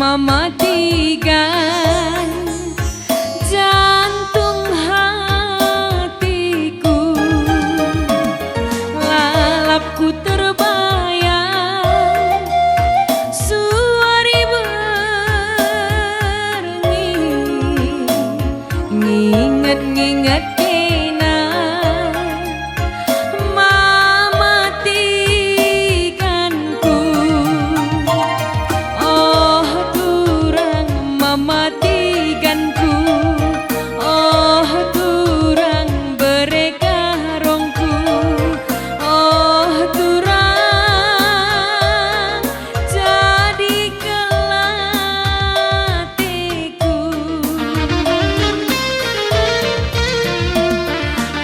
mematikan jantung hatiku. Lalapku terbayang suari bernyi, nginget-nginget kena mematikanku. Oh turang mematikanku, oh turang berekarongku, oh turang jadi kelatiku.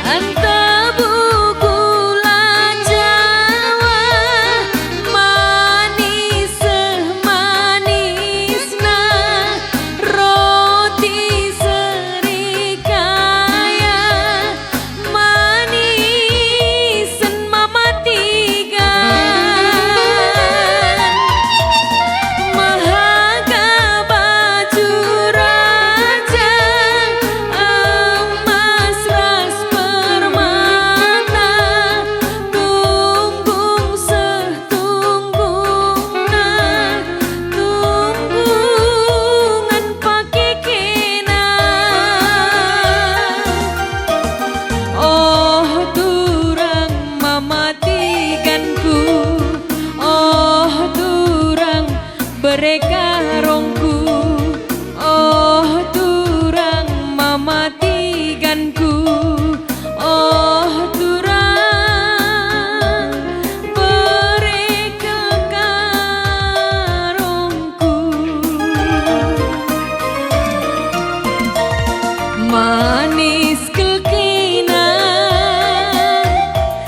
Anta buku Jawa manis manisna roti serikaya manisen mematikan. Mahaga baju raja emas ras permata tunggung setunggungna tunggungan pake kena. Oh turang mematikanku, oh turang berekarongku, oh turang mematikanku, oh turang berekarongku. Manis kelkina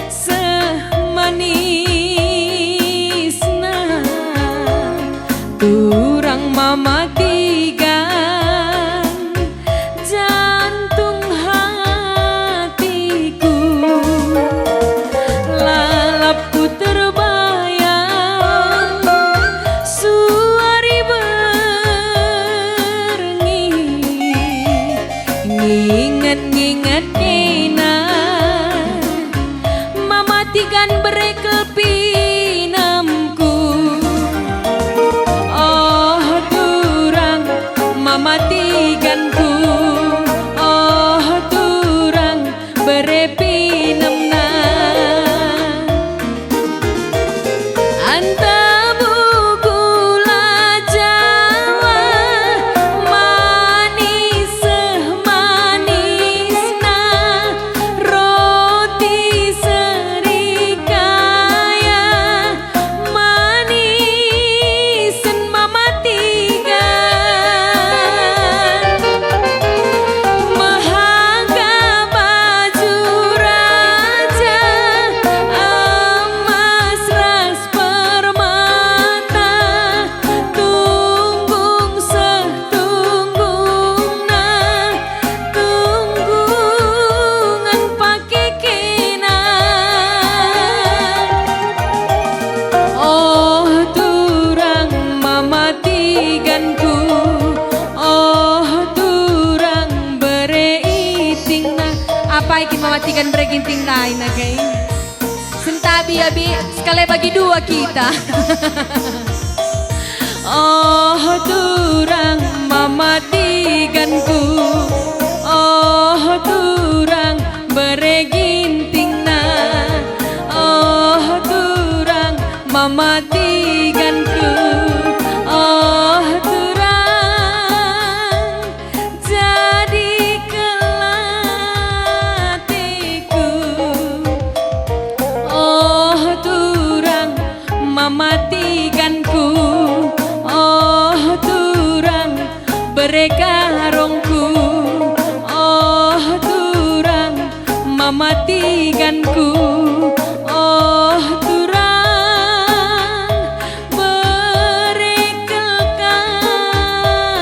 semanisna turang mematikan jantung hatiku. Lalapku terbayang suari bernyi, nginget-nginget kena mematikan berekel pinamku. Oh turang mematikanku, oh turang berepinemna. Anta buku Jawa manis manisna roti serikaya manisen mematikan. Mahaga baju raja emas ras permata tunggung setunggungna tunggungan pake kena. Oh turang mematikanku, oh turang bereitingna. Apa ikin mematikan bereiting lain agay? Sentabi abi sekali bagi dua kita. Oh turang mematikanku, oh turang beregintingna, oh turang mematikanku, oh turang jadi kelatiku. Oh turang mematikanku, oh turang berekarongku, oh turang mematikanku, oh turang berekel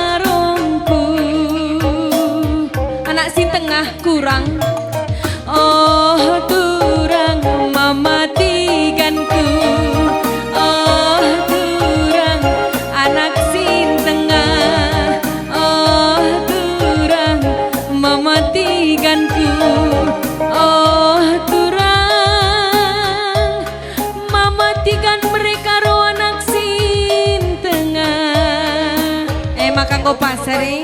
karongku. Anak sin tengah kurang, oh turang mematikanku, oh turang anak sin tengah Seri.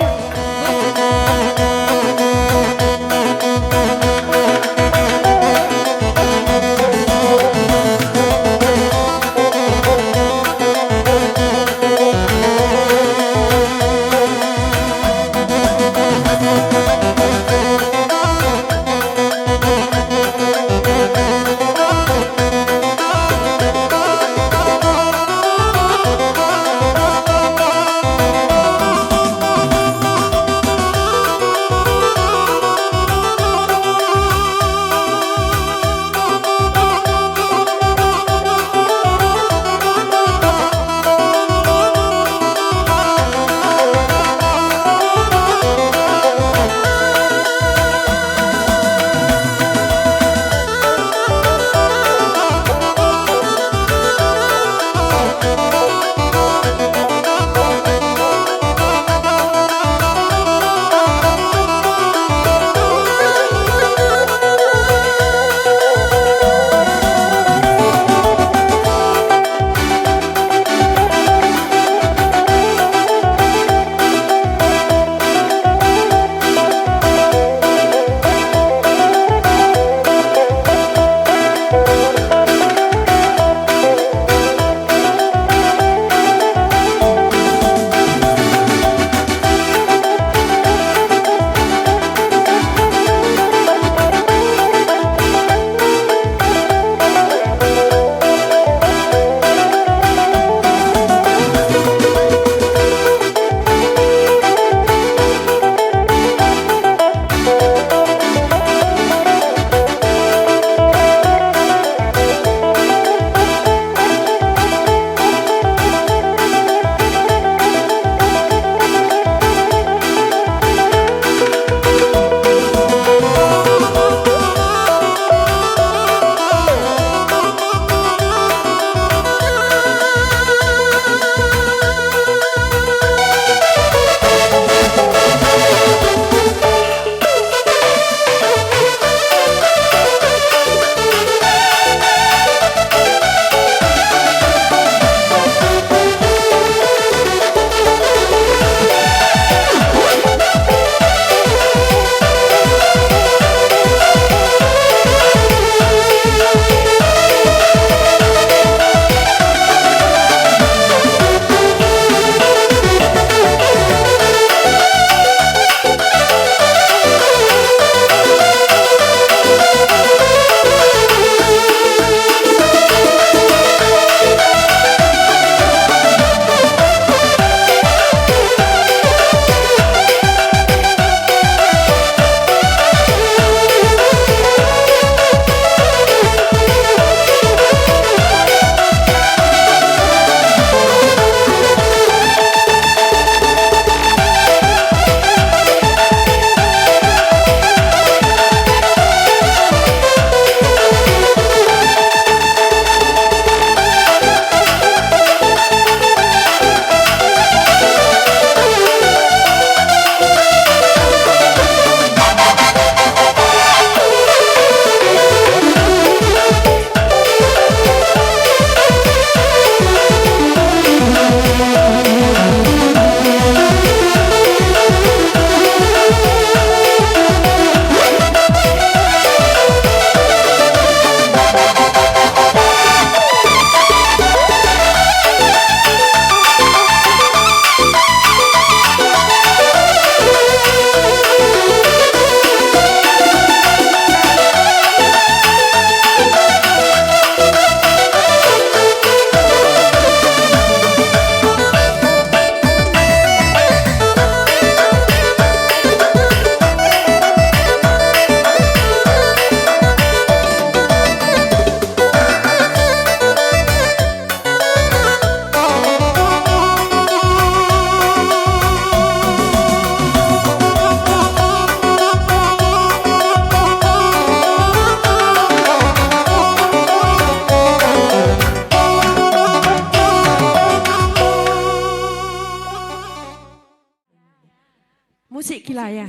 Musik gila ya.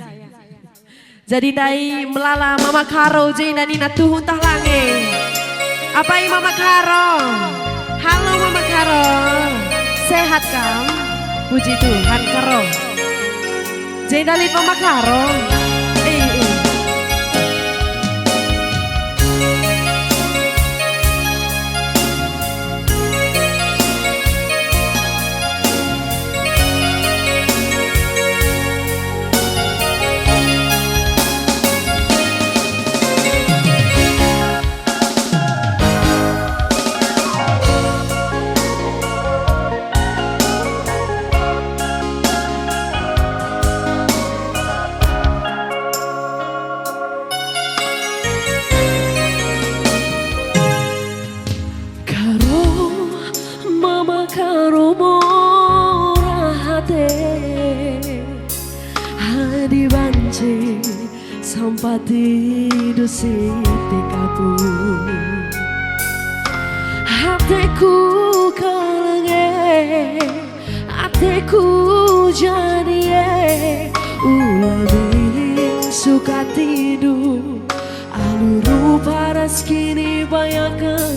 Jadi dai melala Mama Karo jadi nina tuhun tah lange. Apa ini Mama Karo? Halo Mama Karo. Sehat kan? Puji Tuhan Karo. Jendalit Mama Karo. Karo murah hati Hadi banci sampai tidur siti kabur Hatiku kelenge Hatiku jadi Ulang suka tidur Aluru paras kini bayangkan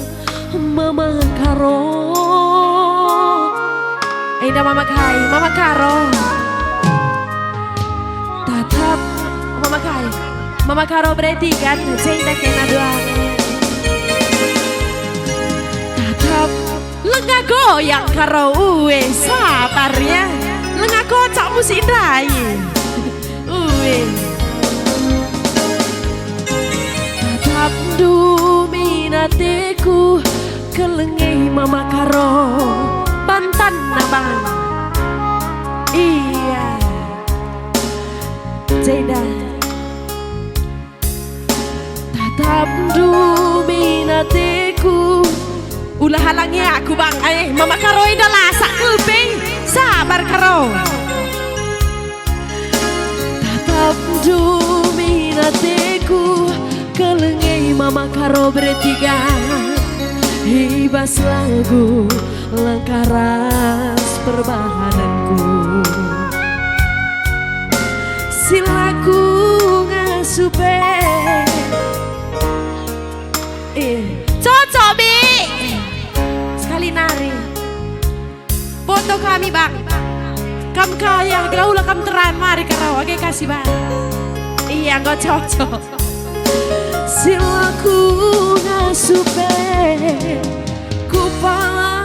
Mama Karo Indah Mama Kai, Mama Karo. Tatap Mama Kai, Mama Karo berarti kan cinta kena doanya. Tatap lengah goyang karo uwe sabarnya. Lengah kocak musik dai. Uwe. Tatap duminatiku kelengi Mama Karo. Bantan abang. Iya Jeda tatap duminatiku ulah halangi aku bang. Mama Karo ida lasak kuping sabar Karo. Tatap duminatiku kelengi Mama Karo bertiga hibas lagu langkah ras perbahananku silaku ngasupe cocok Bi sekali nari foto kami bang kam kaya gelaulah kam teran mari Karo oke kasih bang iya nggak cocok silaku ngasupe kupala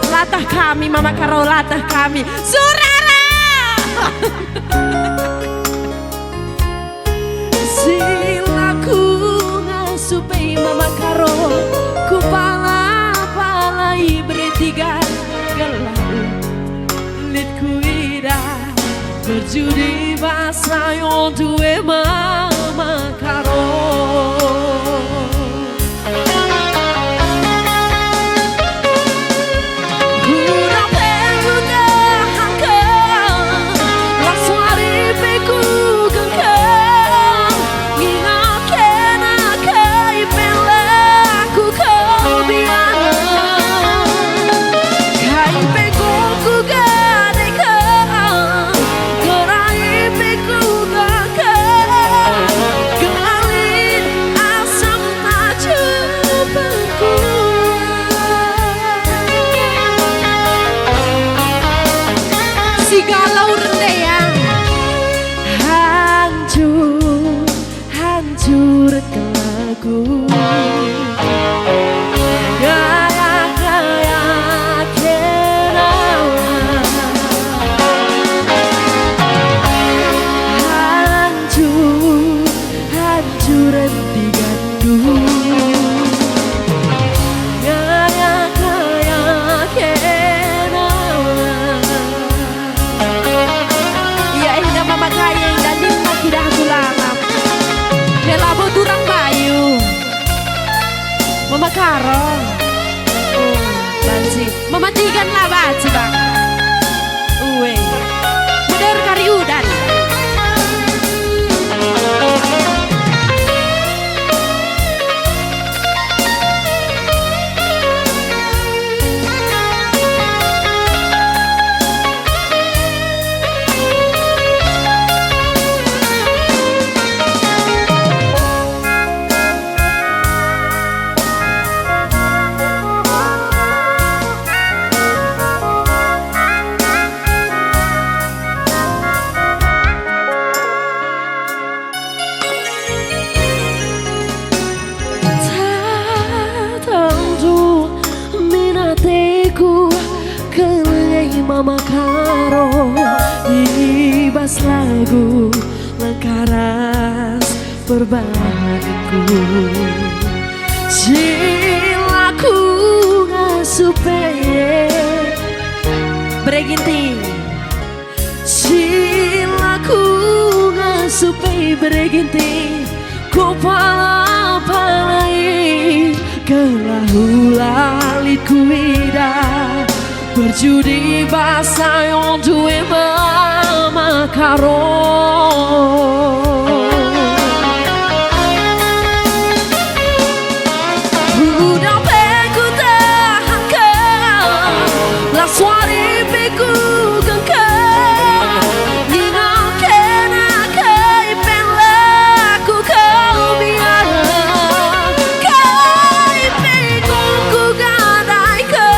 latah kami Mama Karo latah kami Surara silaku ngasupai Mama Karo kupala palai bertiga gelau litku ida berjudi bahasa yang duwe Mama Karo. Hancur kelaku gaya-gaya kenawan hancur digandung gaya-gaya kenawan ya indah Mama Kaya indah lima tidak aku lama Labo turang bayu Mama Karo ibas lagu lengkaras perbanku Cilaku ngasupe Breginting Cilaku ngasupe Breginting Ku palai kelahu lalit kuida Berjudi bahasa yang duwe Mama Karo Udah peku tahan ke La suari peku gengke Nina kena kaipen laku kau biara Kaipen ku gadai ke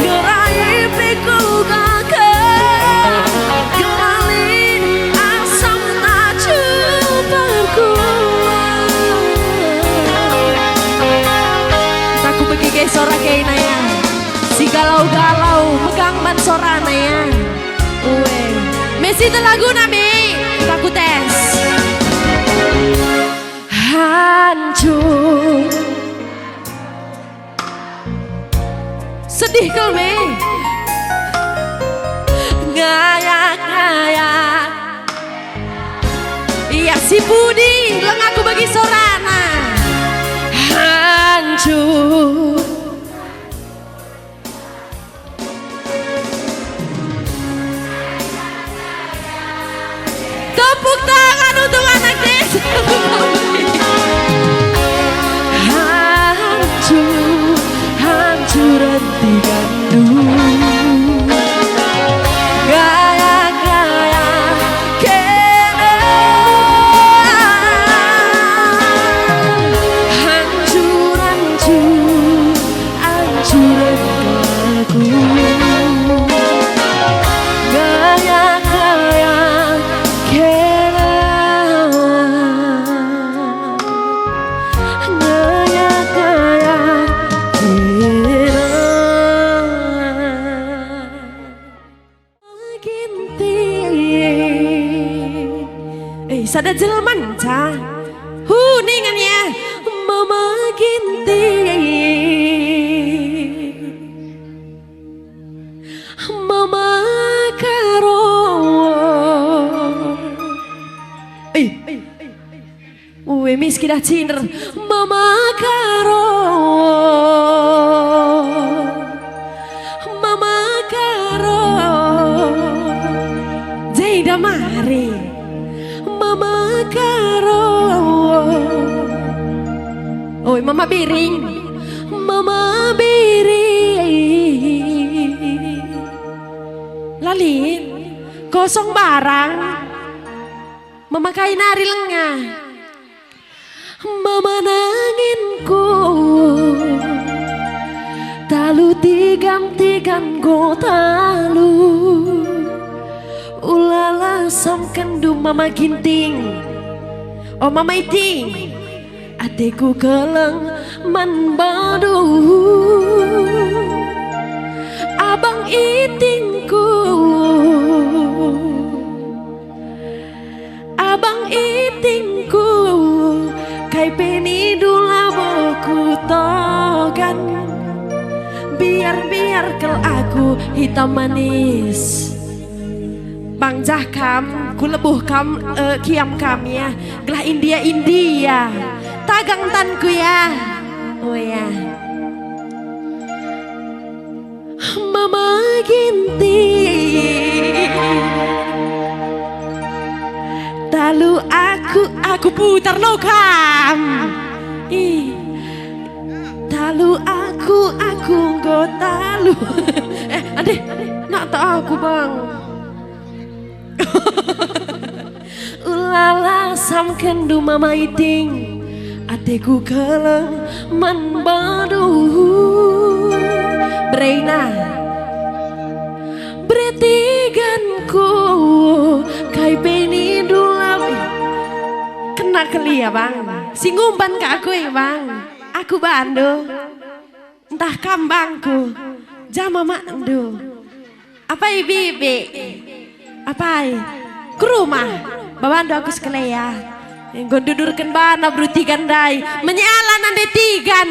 Gerai peku gengke Geralin asam tak cubarku Aku begigay sora kay na yan Si galau-galau megang man sora na yan Uwe Messi ito lagu na mi Aku tes Hancur Sedih kau me Ngayak-ngayak Iya si Budi Lang aku bagi sorana Hancur Tepuk tangan untuk anak desa Hancur, hancur henti gandu Gaya-gaya kena Hancur, hancur, hancuran aku Gaya-gaya kena Gaya-gaya kena Sada jelman ca ningannya Mama Ginti Mama Karo miski dah cinder Mama Karo Mama Karo Jaida mari Mama Karo Oi Mama Biring Mama Biring Lalin Kosong barang Mama kainari lengah Mama nanginku Talu tigan-tigan go talu Ulala sam kendu Mama Ginting Oh Mama Iting Adekku keleng man badu Abang Itingku Abang Itingku Kai peni dula boku togan Biar-biar kel aku hitam manis Bang Jahkam, ku lebuh kam kiam kam ya, gelah India tagang tanku ya, oh ya. Mama Ginti, talu aku putar lo kam, talu aku go talu, adeh, nak tak aku bang. Ulala sam kendu Mama Iting Ateku keleng man badu Breina Bretiganku Kai peni dulawi Kena keli ya bang Singumban ke aku ya bang Aku bandu Entah kambangku Jama mandu Apa bibi? Apa? Ke rumah. Babando aku sekali ya. Gondudurkan bana berutikan dai. Menyala nanti tigan.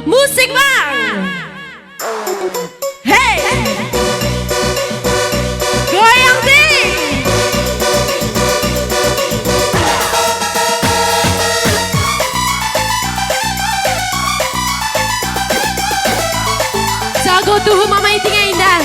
Musik bang. Hey. Goyang di. Jago tuh mama itingnya indah.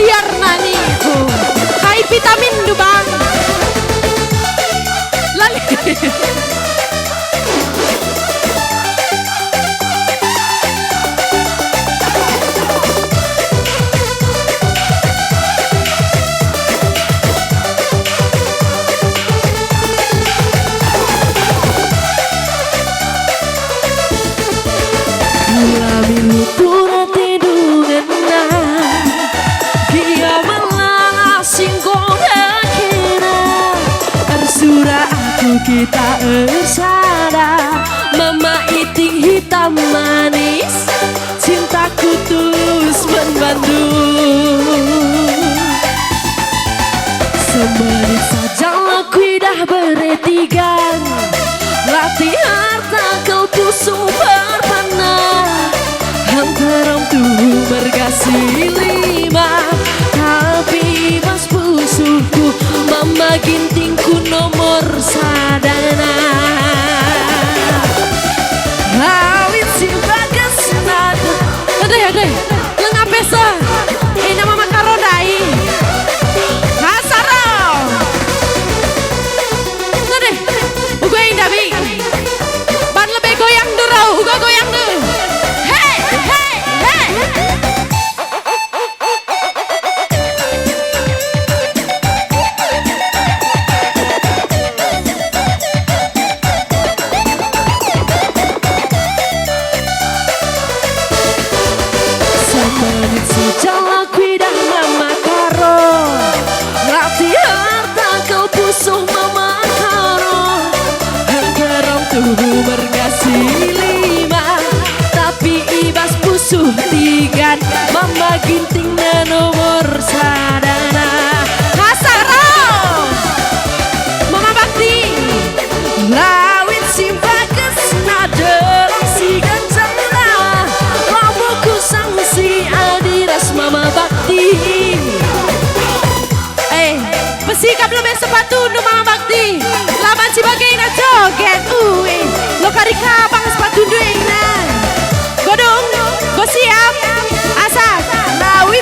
Liar nani ku hai vitamin du bang lali kita bersara mama iting hitam manis cintaku tulus membandung semenit saja aku dah beretigan latih harta kau pusung berpana hantaram tubuh bergasih lima tapi mas pusuhku mama gintingku nomor sadana awit si bagas nada ada lengah pesa ini mama karodai hasaro nade uga indah bi ban lebih goyang dulu uga goyang dulu hey hey hey berkasih lima tapi ibas pusuh tiga mama gintingnya nomor sadana hasaro mama bakti lawit simpa kesna derang si gancana lambuku sangsi adiras mama bakti besikap lebih sepatu nu mama bakti laman si bagaina joget lo karika bang sepatu duina godong go siap asa lawi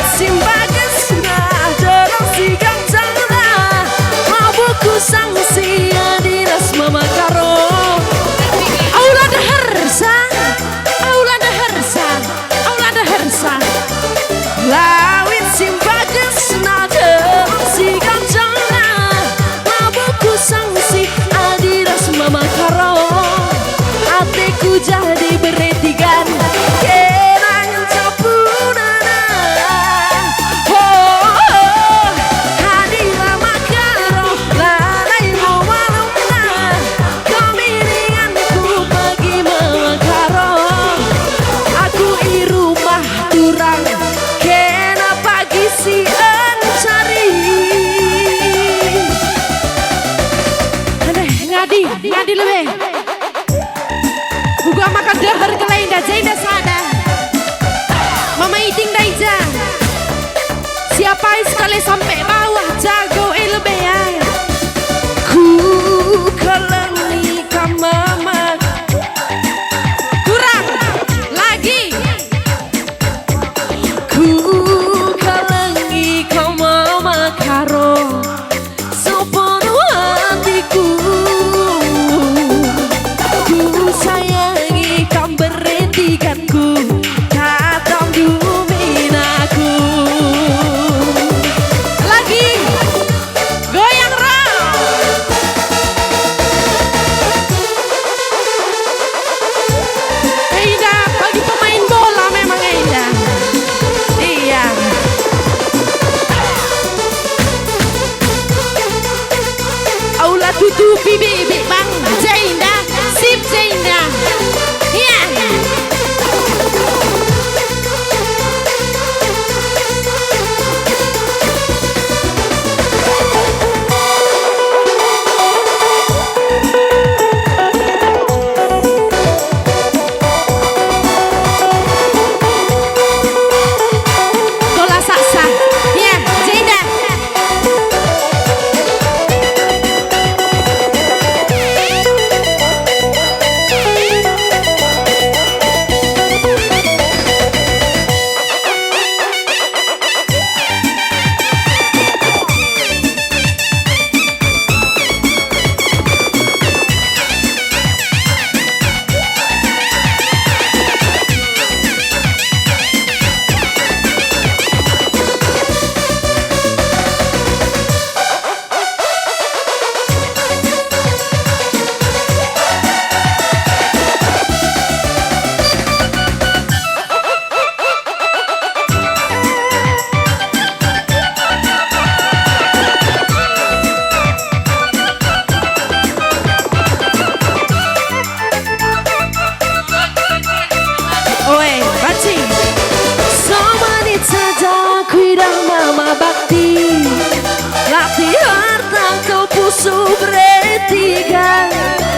bertiga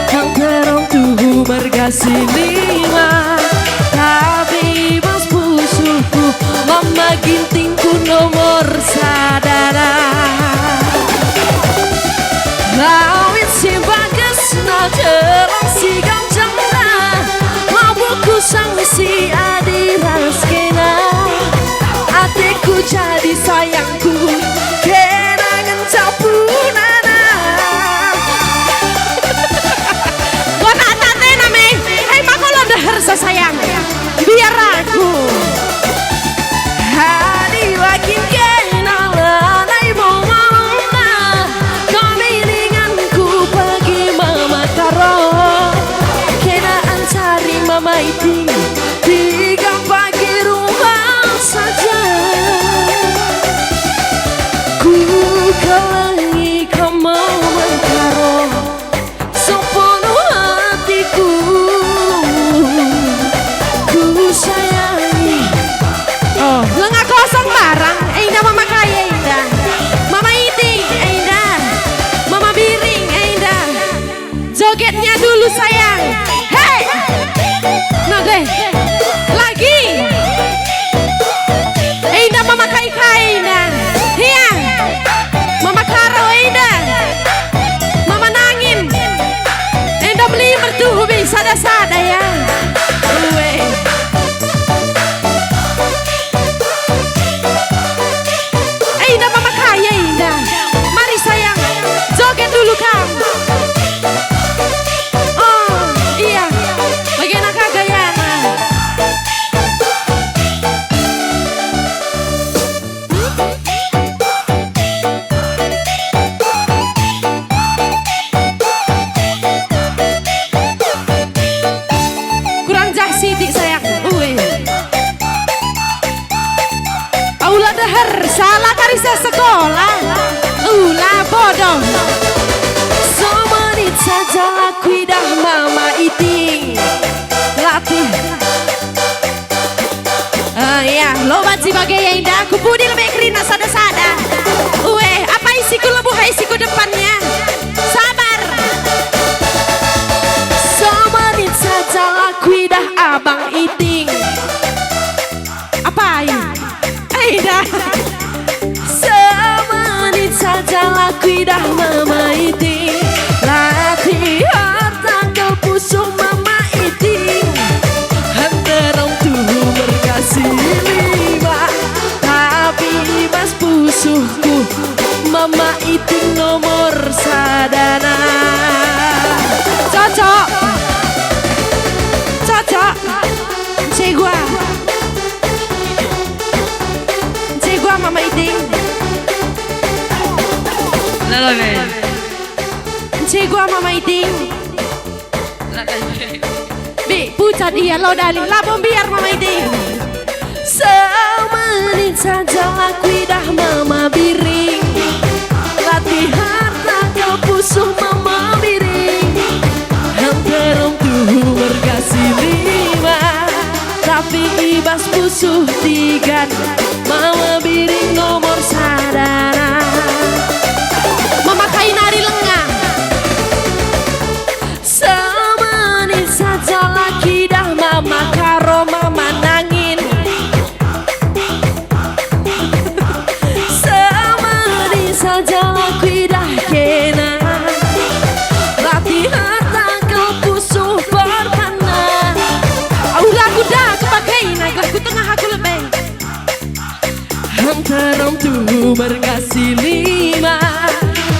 yang terong tuh berkasih lima, tapi mas pusuhku mama gintingku nomor sadara. Lawit si bagus na telang si gancang na mabukku sang si adiras kena adikku jadi sayangku kenangan capunana. Gua tak tate nameng hai makolo dehar sayang biar aku hari wakin kenalan ai bomana kamiringanku pagi mama karo kenaan cari mama itu tiga pagi rumah saja ku kalangi kamu karo sepenuh hatiku ku sayangi. Oh, lenga kosong barang, Indah mama kaya Indah, mama iting Indah, mama biring Indah, jogetnya dulu sayang, hey, nagai, lagi, Indah mama kai Indah, iya, mama karo Indah, mama nangin, Indah beli mertu bisa sada ya, Indah mama kaya Indah, mari sayang joget dulu kamu. Oh iya, bagian kagayana. Kurang jah sidik sayang, Aula dahar salah karisa sekolah, ulah bodoh. Semenit saja aku dah mama iting latih. Ya, lo banci bagai yang indah, ku budi lebih kerina sada-sada. Apa isiku lebuh, isiku depannya. Sabar. Semenit saja aku dah abang iting. Apa ya? Indah. Semenit saja laku dah mama iting latih harta kau pusuh mama iting hantarong tuh berkasih lima, tapi mas pusuhku mama iting nomor sadana. Cocok cocok cik gua mama iting cik gua mama iting bi pucat iya lo dali labom biar mama iting. Semenit saja aku dah mama biring latih harta kau pusuh mama biring hantarong tuh berkasih lima, tapi ibas pusuh tiga mama biring nomor sadana. Mama kain nari lengah. Semenit saja lagi dah mama karo mama nangin. Semenit saja lagi dah kena latih harta kau pusuh bermana. Lagu dah aku pakai naik lagu tengah aku lebih. Hantarong tuh berkasih lima,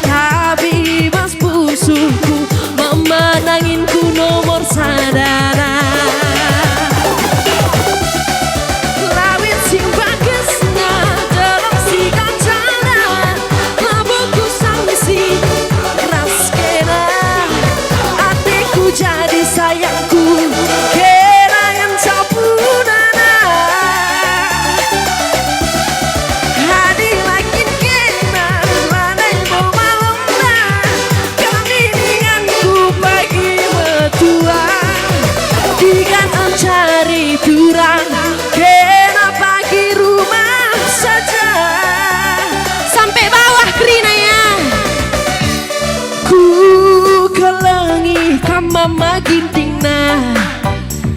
tapi mas pusuhku mama nanginku nomor sadana. Lawit sing bagus na dalam si kancana mabukku sang si raskena adikku jadi sayangku kenangan capunana. Hadi lakin kena lanai mau malam na kamiringanku pagi metua mama gintingna,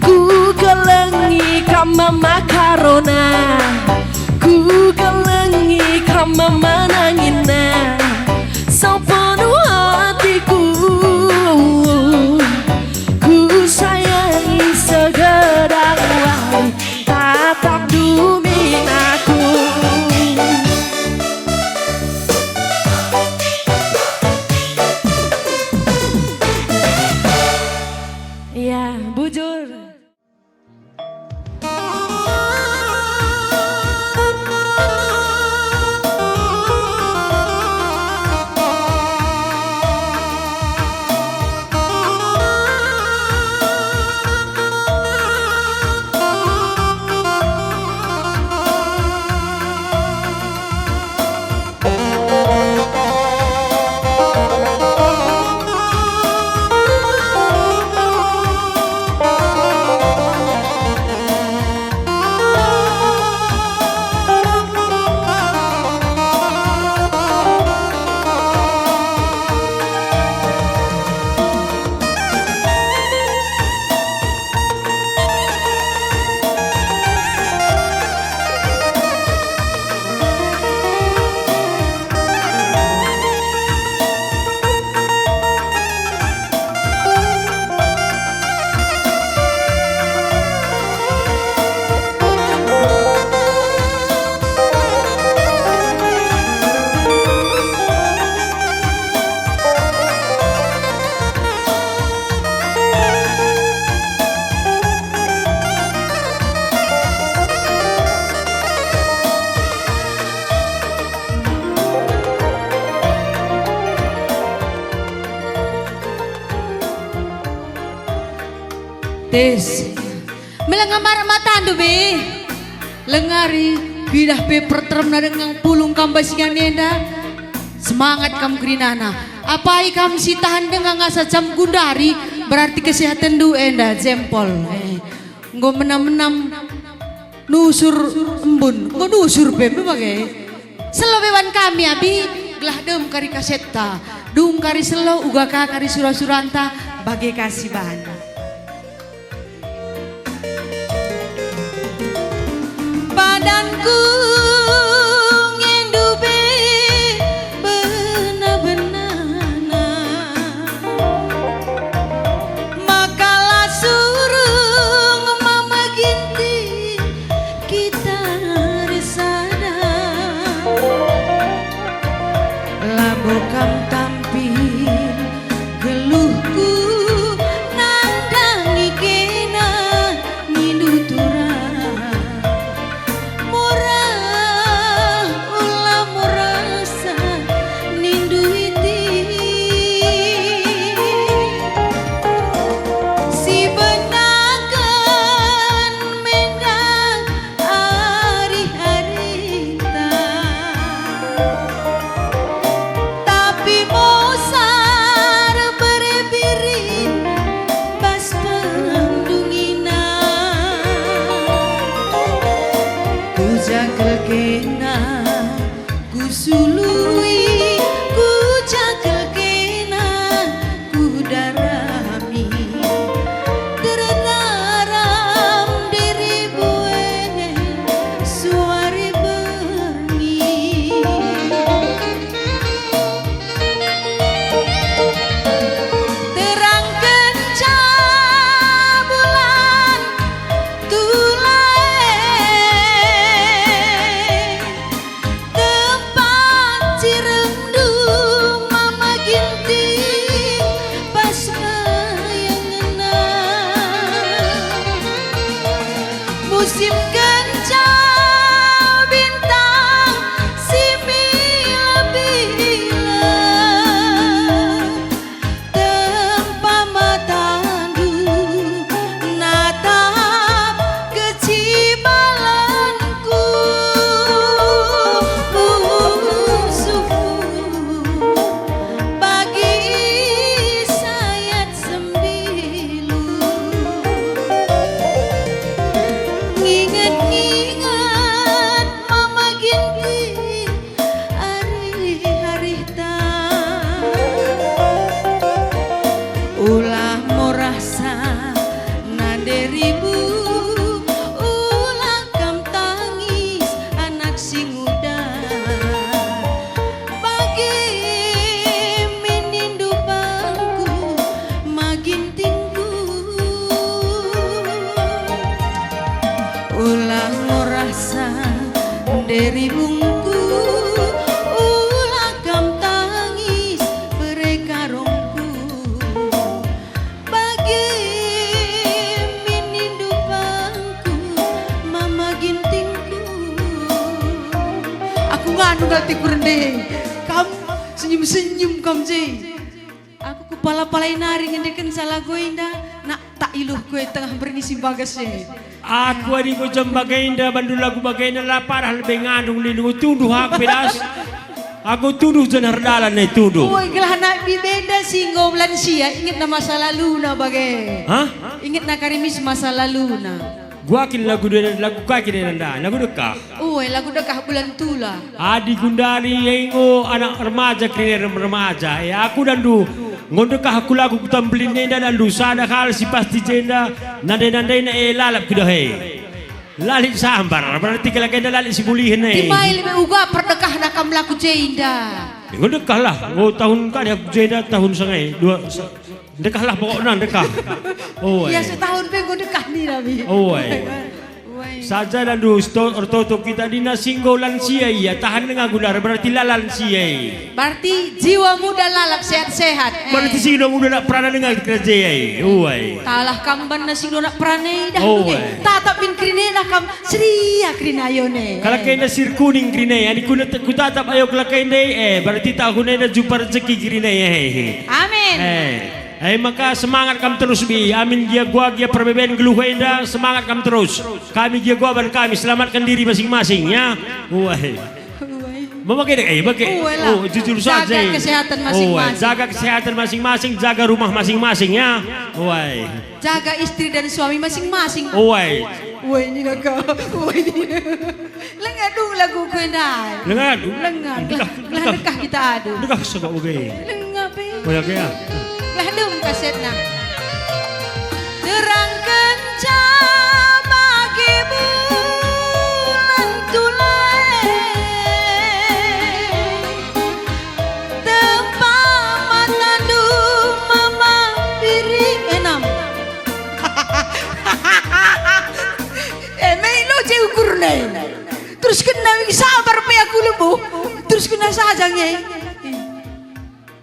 ku kelengi ka mama karona, ku kelengi ka mama nangina, sepenuh hatiku ku sayangi segedang wai tatap duminaku. Iya, bujur. Tes melengamar mata be lengari bidah pe pertermna dengan pulung kam basingan nenda semangat kam grinana apai kam sitahan dengan ngasa jam gundari berarti kesehatan du enda jempol nggo menam-menam nusur embun nggo nusur be bagai selobewan kami abi gelah dem kari kaseta dung kari selo uga kari sura-suranta bagai kasih bahan. Badanku ngendu be benar-benarna makalah surung mama ginti kita risada labokam tampil geluhku nang derimu ulah kam tangis anak sing muda bagi menindu bangku magintingku ulah ngorasa derimu anu gati kurende kam senyum-senyum kam je aku kepala-palai nari ngendekan salah gue indah nak tak iluh gue tengah bernisi bagas aku adi ko jam bagainda bandul lagu bagainda lapar hal bengadung lindung tuduh aku pedas aku tuduh jenar dalan nih tuduh woi gelah nak bibeda singo lansia inget na masa lalu na bagai hah inget na karimis masa lalu na gua kin lagu kaki nanda lagu dekah woi lagu dekah bulan tula adi gundari yengo anak remaja kini remaja ya aku dan du ngondekah aku lagu kutambelin nenda dan du sada kal si pasti jenda nanda na lalap kuda he lalit sambar berarti kalau kena lalit si bulihin di mail me uga perdekah nakam laku jenda ngondekah lah tahun kan aku jenda tahun sengai dua dekah lah pokoknya dekah. Oh, ya setahun pengen dekah nih Nabi. Oh, saja dan dus ortoto kita di nasinggo lansia ya tahan dengan gudar berarti lansia. Berarti jiwa muda lalap sehat-sehat. Berarti sih muda nak pernah dengan kerja ya. Oh, talah kamban nasi nak pernah dah. Oh, tatap bin krine nak kam seria krinayone. Kalau kena sir kuning krine, ani ku tatap ayo kalau kena berarti tahun ini jumpa rezeki krine ya. Amin. Maka semangat kami terus bi. Amin gia gua gia perbeben geluh indah semangat kami terus. Kami gia gua ban kami selamatkan diri masing-masing ya. Wah. Memakai jujur saja. Jaga kesehatan masing-masing. Jaga kesehatan masing-masing, jaga rumah masing-masing ya. Wah. Jaga istri dan suami masing-masing. Wah. Wah ini nakal. Wah ini. Lengah dong lagu kuendai. Lengah. Lekah kita adu. Lekah suka oke. Lengah pe. Boleh ya. Lah dong kasetna terangkan bagi bulan tulai tempat matandu mama piring enam melo je ukur nih terus kena sabar pe aku lebuh terus kena sajangnya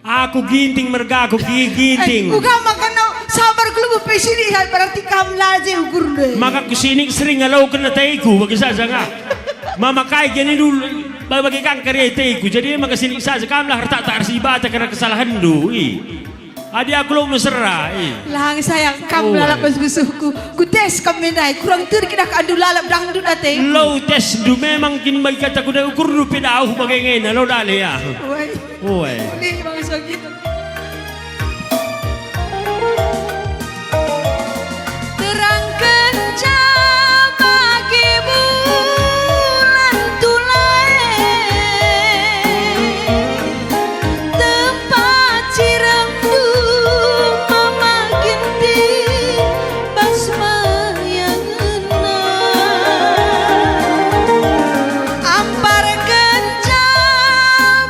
aku ginting merga aku ginting. Bukan makan sabar keluar pesini berarti kamu laje ukur deh. Maka kusini sering ngalau kena taiku bagi saja nggak. Mama kai gini dulu bagi kang karya taiku jadi maka sini saja kamu lah harta tak arsibata karena kesalahan du. Adi aku lo mesra. Lang sayang kamu lalap musuhku. Ku tes kamu menai kurang tur kita adu lalap dangdut ate. Lo tes du memang kini bagi kata ku dah ukur du pedau bagi ngena lo dale ya. Oi. Ini bang gitu. Terangkan bagi bulan tulai tempat ciremdu mama ginting basmayan ampar kenca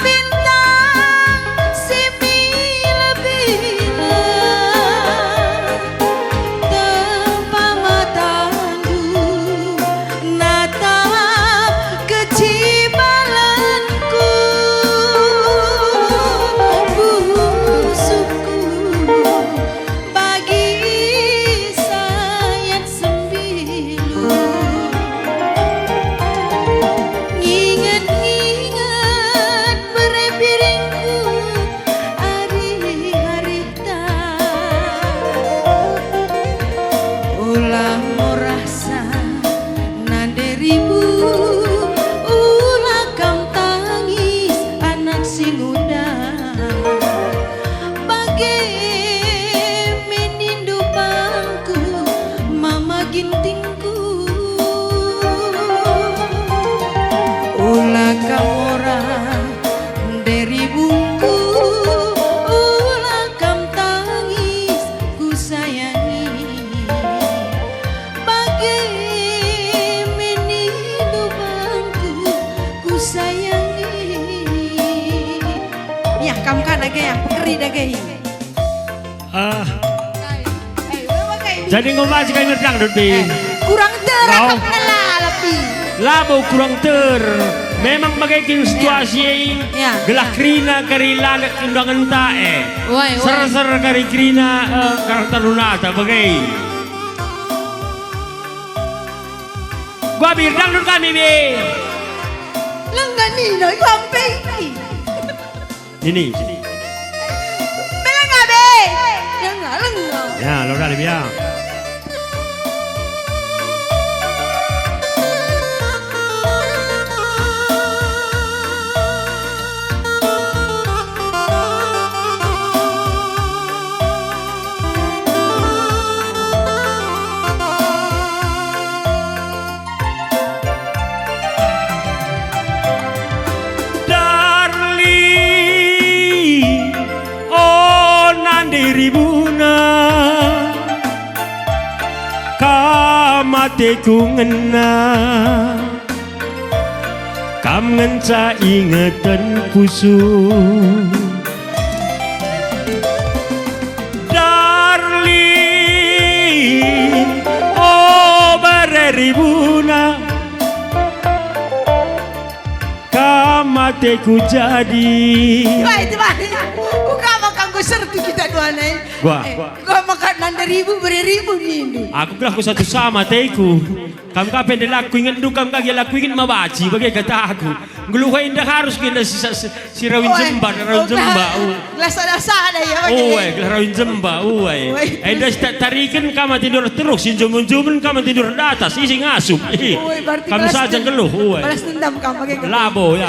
bintang simil bila tempat matandu natap kecibalanku busukku bagi sayat sembilu nginget-nginget berepiringku hari-hari ulah merasa nanderibu ulah kam tangis anak si muda bagi menindu bangku mama gintingku ulah kam orang dari bungku ulah kam tangis ku sayangi dagay ya, pekeri dagay. Jadi ngomong kayak ngedang Bi. Kurang terakap nalalapi. Labo kurang ter. Memang bagaikan situasi Ya. gelah krina kari lalat undangan tae. Woi, woi. Ser-ser kari krina karakter lunata bagai. Gua bir dangdut kami Bi. Lengan ni no sampai. Ini. Belang abe. Lengan. Ya, lo dah lebih ya. Ribuna kamatiku ngena kam ngenca ingetan kusuk darling oh bereribuna kamatiku jadi Baik, buka makan sertu kita dua nih. Gua makan 6.000 beribu mindu. aku kira aku satu sama teku. Kamu kapan dia laku ingat du kamu kagak laku ingat mabaci bagai kata aku. Ngeluhai indah harus kena si rawin jemba. Gelas ada ya. Rawin jemba. Dah tarikan kamu tidur terus si jumun kamu tidur di atas isi ngasup. Kamu saja ngeluh. Balas dendam kamu pakai. Labo ya.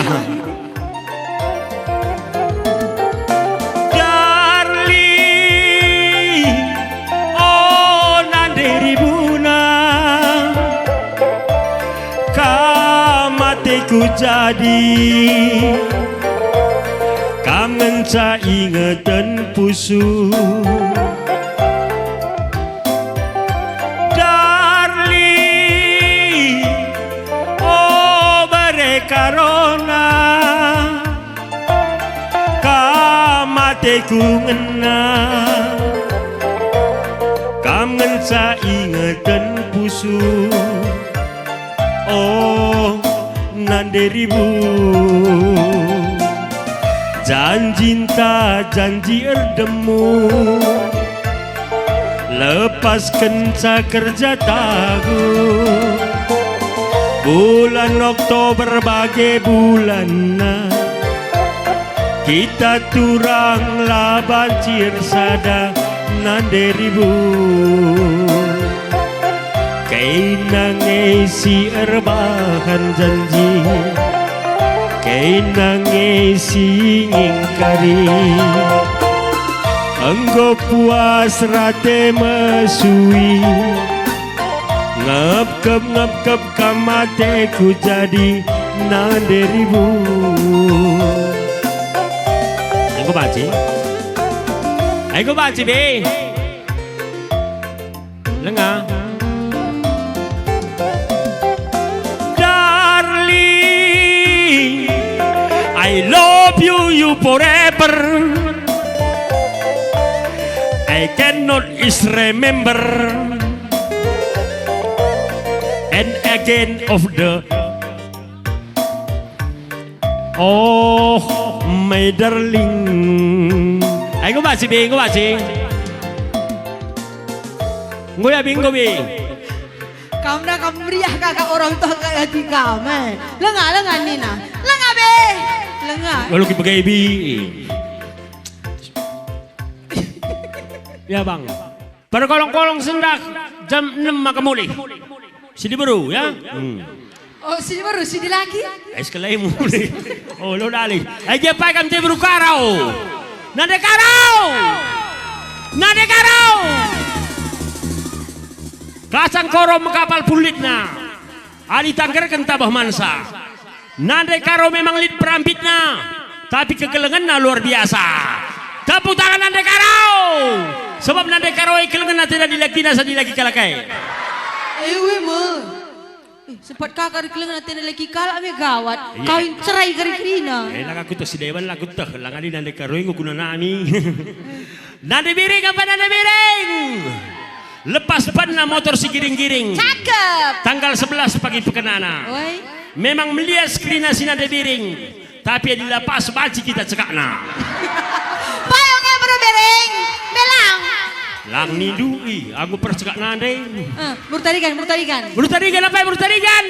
Ku jadi kangen sa ingetan pusu darling oh barekarona kamateku ngena kangen sa ingetan pusu oh nanderibu janjinta janji erdemu lepaskan sa kerja tahu bulan Oktober bagai bulan kita turang labancir sada nanderibu kay nangesi erbahan janji kay nangesi ngingkari engkau puas rate mesui ngap-kep kamateku jadi nanderibu Aku baca be lengah I love you forever. I cannot remember. And again of the oh my darling. Ay baca. Ngoya bingo be. Kamu dah kamu meriah kakak orang tua kayak di kamu. Lengah Nina. Lengah be. Lengah. Lalu kita pakai bi. Ya bang. Pada kolong-kolong sendak jam 6 maka mulai. Sidi baru ya. Oh sidi baru sidi lagi. Sekali mulai. Oh lo dali. Aja pak kami baru karau. Nade karau. Kasang korom kapal pulitna. Ali tanggerkan tabah mansa. Nande karo memang lid perampitna. Tapi kegelengan luar biasa. Tepuk tangan Nande karo. Sebab Nande karo kelengan tidak dilaki nasa dilaki kalakai. Ewe mo. Sempat kakak kelengan nanti lagi kalak me gawat. Iya. Kawin cerai kari kina. Lang aku to si Dewan lang aku to. Lang ali nande karoy ko kuna nami. Nande biring apa nande biring? Lepas ban na motor si giring-giring. Cakep. Tanggal 11 pagi pekenana. Oi. Memang melihat skrina si nande biring. Tapi dilepas baci kita cekakna. Payungnya bro bereng. Belang. Lang nidui, aku percekak nande. Murtarikan. Bertarigan apa ya bertarigan?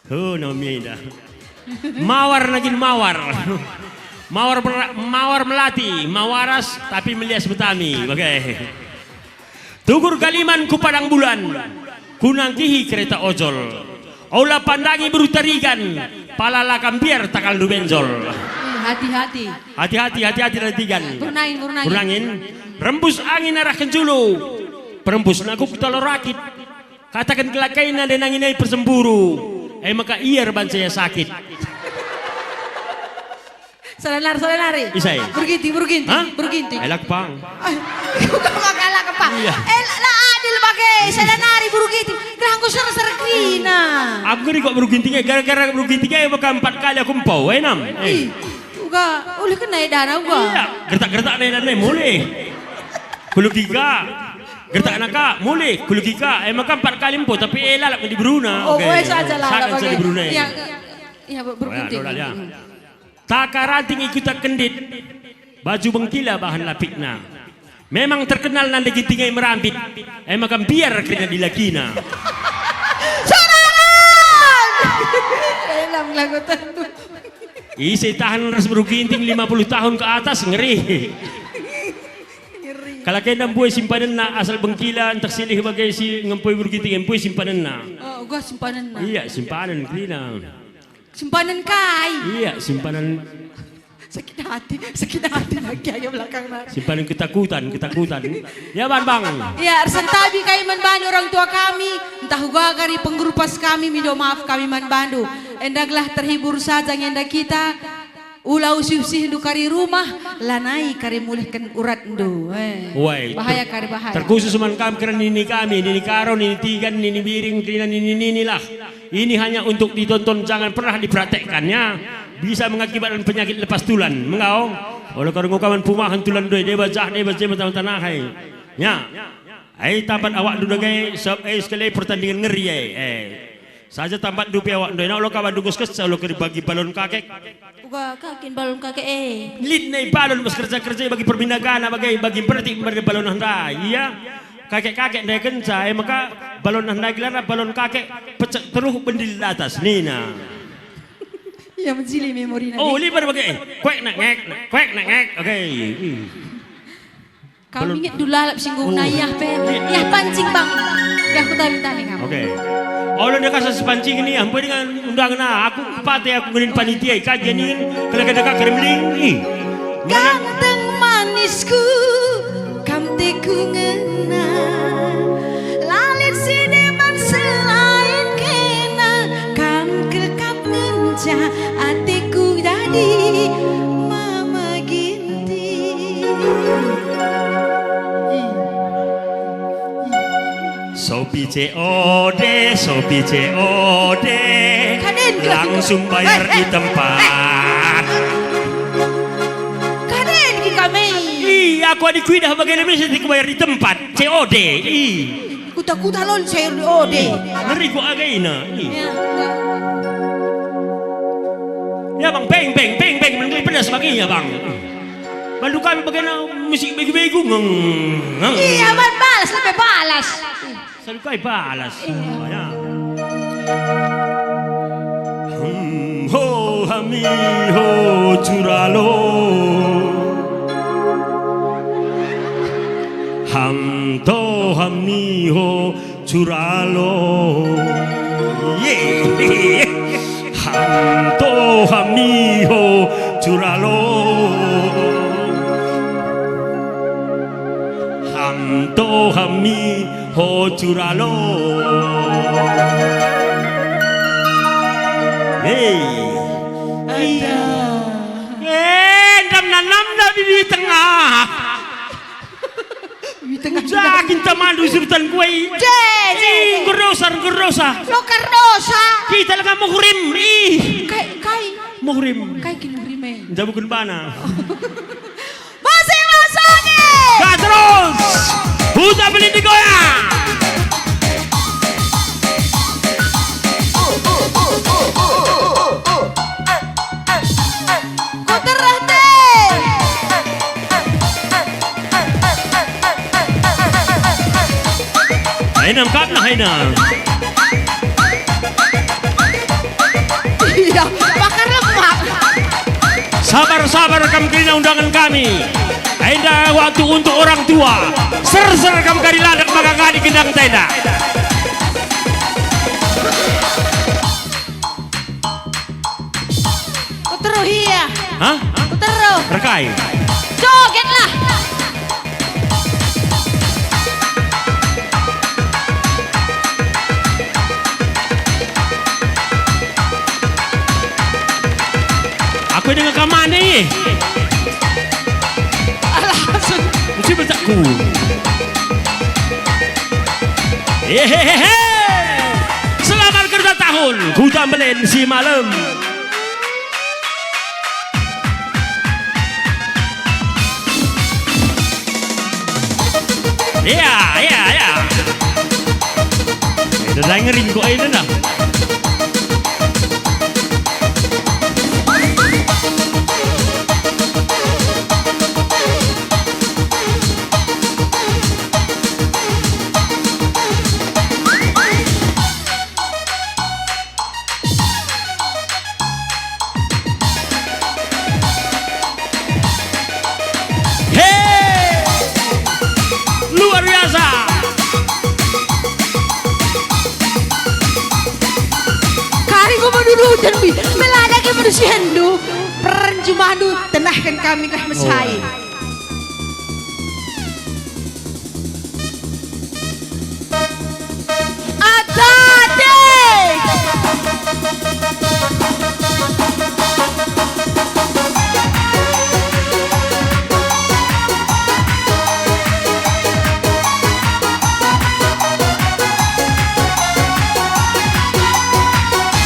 Oh namanya dah. Mawar lagi mawar. Mawar melati, mawaras tapi melias betami. Oke. Tugur kaliman ku padang bulan. Kunangkihi kereta ojol. Aula pandangi berutarigan. Palala kambiar takal du benjol. Hati-hati. Hati-hati retigan. Burnangin. Rembus angin arah kenjulu. Perembus naguk talo rakit. Katakan kelakain ada nanginai persemburu. Maka iya reban saya sakit. Salah nari. Isai. Burginti. Hah? Burginti. Elak pang. Kau makala ka pa. Iya. Lah adil bagai salah nari burginti. Gerang ko ser krina. Aku ni kok berugintinya gara-gara berugintinya maka 4 kali aku empau. Enam. Uga, uli kena dana uga. Iya. Gertak-gertak na ilan mulai. Kulugika. Gertak naka mulai. Kulugika. Maka 4 kali empau tapi lalap di Bruna. Oh, saja lah. Sakan sa di Bruna. Iya, burginti. Takaranting ikuta kendit. Baju bengkila bahan lapikna. Memang terkenal nanda gitingay merambit. Maka biar kena dilakina. Sorangan! Elang lagutan tu. Isi tahan ras beruginting 50 tahun ke atas ngeri. Kalau kena buai simpanan na asal bengkila antak silih bagai si ngempoy beruginting empoy simpanan na. Oh, uga simpanan na. Iya simpanan klina. Simpanan kai. Iya simpanan. Sakit hati lagi ayo belakang na. Simpanan ketakutan. Ya bang. Ya, tabi kami manbandu orang tua kami. Entah juga kari penggerupas kami, minta maaf kami manbandu. Endaglah terhibur saja ngenda kita. Ulau sih hindu kari rumah, lanai kari mulihkan urat ndu. Bahaya kari bahaya. Terkhusus man kami kami, nini karon, nini tigan, nini biring, nini lah. Ini hanya untuk ditonton, jangan pernah dipraktekkannya. Bisa mengakibatkan penyakit lepas tulan. Mengau? Oleh karena kawan pumahan tulan doi, dia bajah tanah hai. Ya. Tampat awak dulu gay, sekali pertandingan ngeri saja tampat dupi awak doi. Nak lo kawan dugus kes, lo kiri bagi balon kakek. Uga kakin balon kakek Lid na balon mas kerja bagi perbindagaan, bagi berarti balon handa. Iya. Kakek dia kenca, maka balon handa gelar balon kakek pecah terus bendil di atas. Nina. Ya menjili memori nanti. Oh, libar bagai kuek nak ngek. Oke. Kau ingat dulu lalap singgung nayah pe. Yah pancing bang. Dah aku tahu kamu. Oke. Allah dah kasih sepancing ini, ampun dengan undangan aku pate aku nginin panitia kajian ini kalau dekat Kremlin. Ganteng manisku, kamteku ngena. Lalit sineman selain kena, kam kelkap ngenca atiku dadi mama ginti. Sopi COD langsung bayar di tempat. Kaden ki kami. Iya, aku adik dah bagaimana bisa dibayar di tempat COD. Kuta lon saya ode. Ngeri ku againa. Ya bang, peng, menggeli pedas baginya bang. Bantu kami bagaimana musik begu-begu. Iya, balas lebih balas. Selalu kau balas. Ya. Ho hami ho curalo. Ham to hami ho curalo. Yeah. Ham to hami ho curalo. Ham to hami ho curalo. Nam di tengah. Di tengah. Jakin teman du surtan kue. Guru Rosa, Rosa. Lo Cardosa. Kita lang muhrim. Kai. Muhrim. Kai kinurime. Jabukun bana. Masing-masing. Terus. Huta beli di goya. Hainam kap na hainam. Iya, bakar lemak. Sabar-sabar kamu kena undangan kami. Ainda waktu untuk orang tua. Ser-ser kamu kali ladak maka kali gendang tenda. Terus iya. Hah? Terus. Rekai. Jogetlah. Aku dengan kamane ni. Mesti bertakku. Hehehe. Selamat kerja tahun. Ku tambelin si malam. Ya. Dah dengerin kau ini dah. Luar biasa. Kari ko manunutan mi. Melada ke manusia hendu. Perenjumanu tenahkan kami kah mesai. Atade.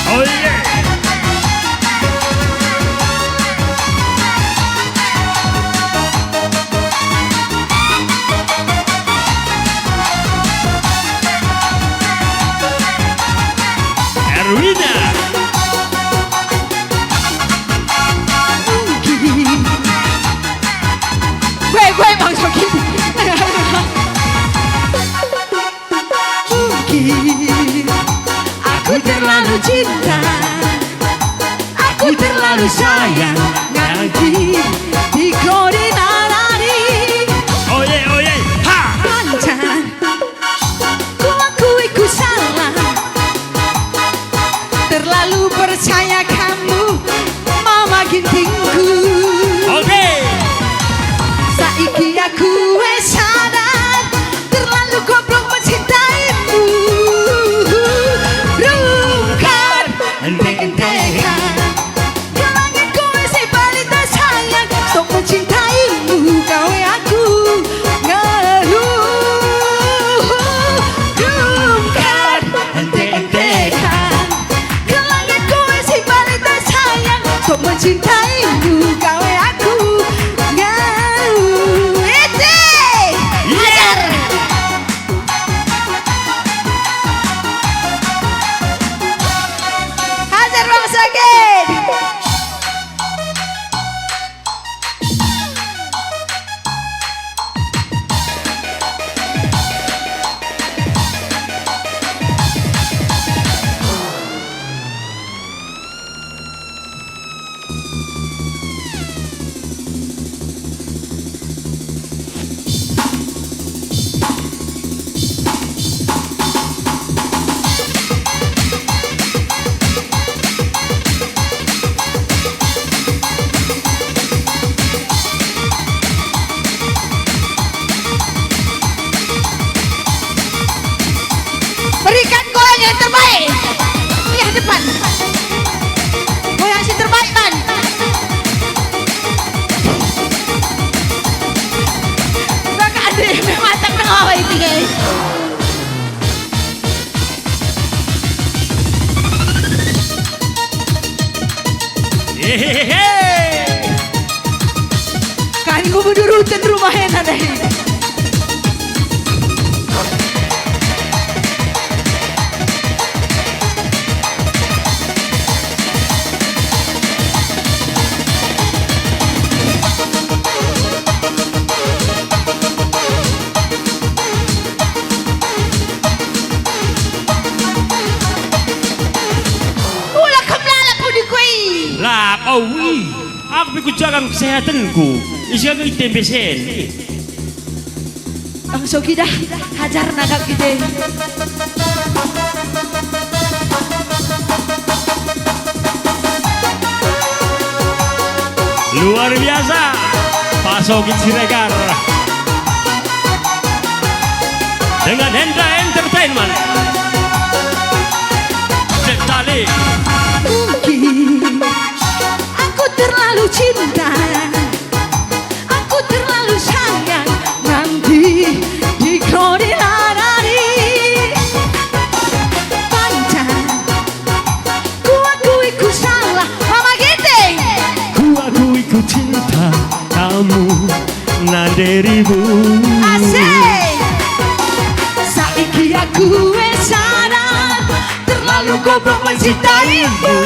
Oh yeah. Erwina. Gue bang Sokin. Mungkin aku terlalu cinta, aku terlalu sayang, nanti di koordinari Oh yeah. Ha. panjang. Ku akui ku salah, terlalu percaya kamu, mama gintingku. Oke. Saiki aku wes sadar, terlalu goblok mencintaimu. Rungkat, entek-entekan, ke langit ku masih balik tak sayang. Stop mencintaimu, kau aku ngeluh. Rungkat, entek-entekan, ke langit ku masih balik tak sayang. Stop mencintaimu, kau aku ngeluh. Yeah. Hajar Bang Sakit. Berikan goyang yang terbaik. Lihat depan. Goyang si terbaik man. Baka Andre memang tak nangaway tinggal. Hehehe. Kan gue mendurutin rumahnya deh. Ulah kemana pun di kue. Lah kau aku pikir jaga kesehatanku. Isi aku tempe sen. Bang Sogi dah hajar nagap kita. Luar biasa. Pak Sogi Siregar. Dengan Hendra Entertainment. Cek tali. Mungkin aku terlalu cinta, aku terlalu sayang, nanti di koordinat hari panjang. Ku akui ku salah, Mama Giting. Ku cinta kamu naderimu. Asik. Saiki aku sadar terlalu goblok mencintaimu.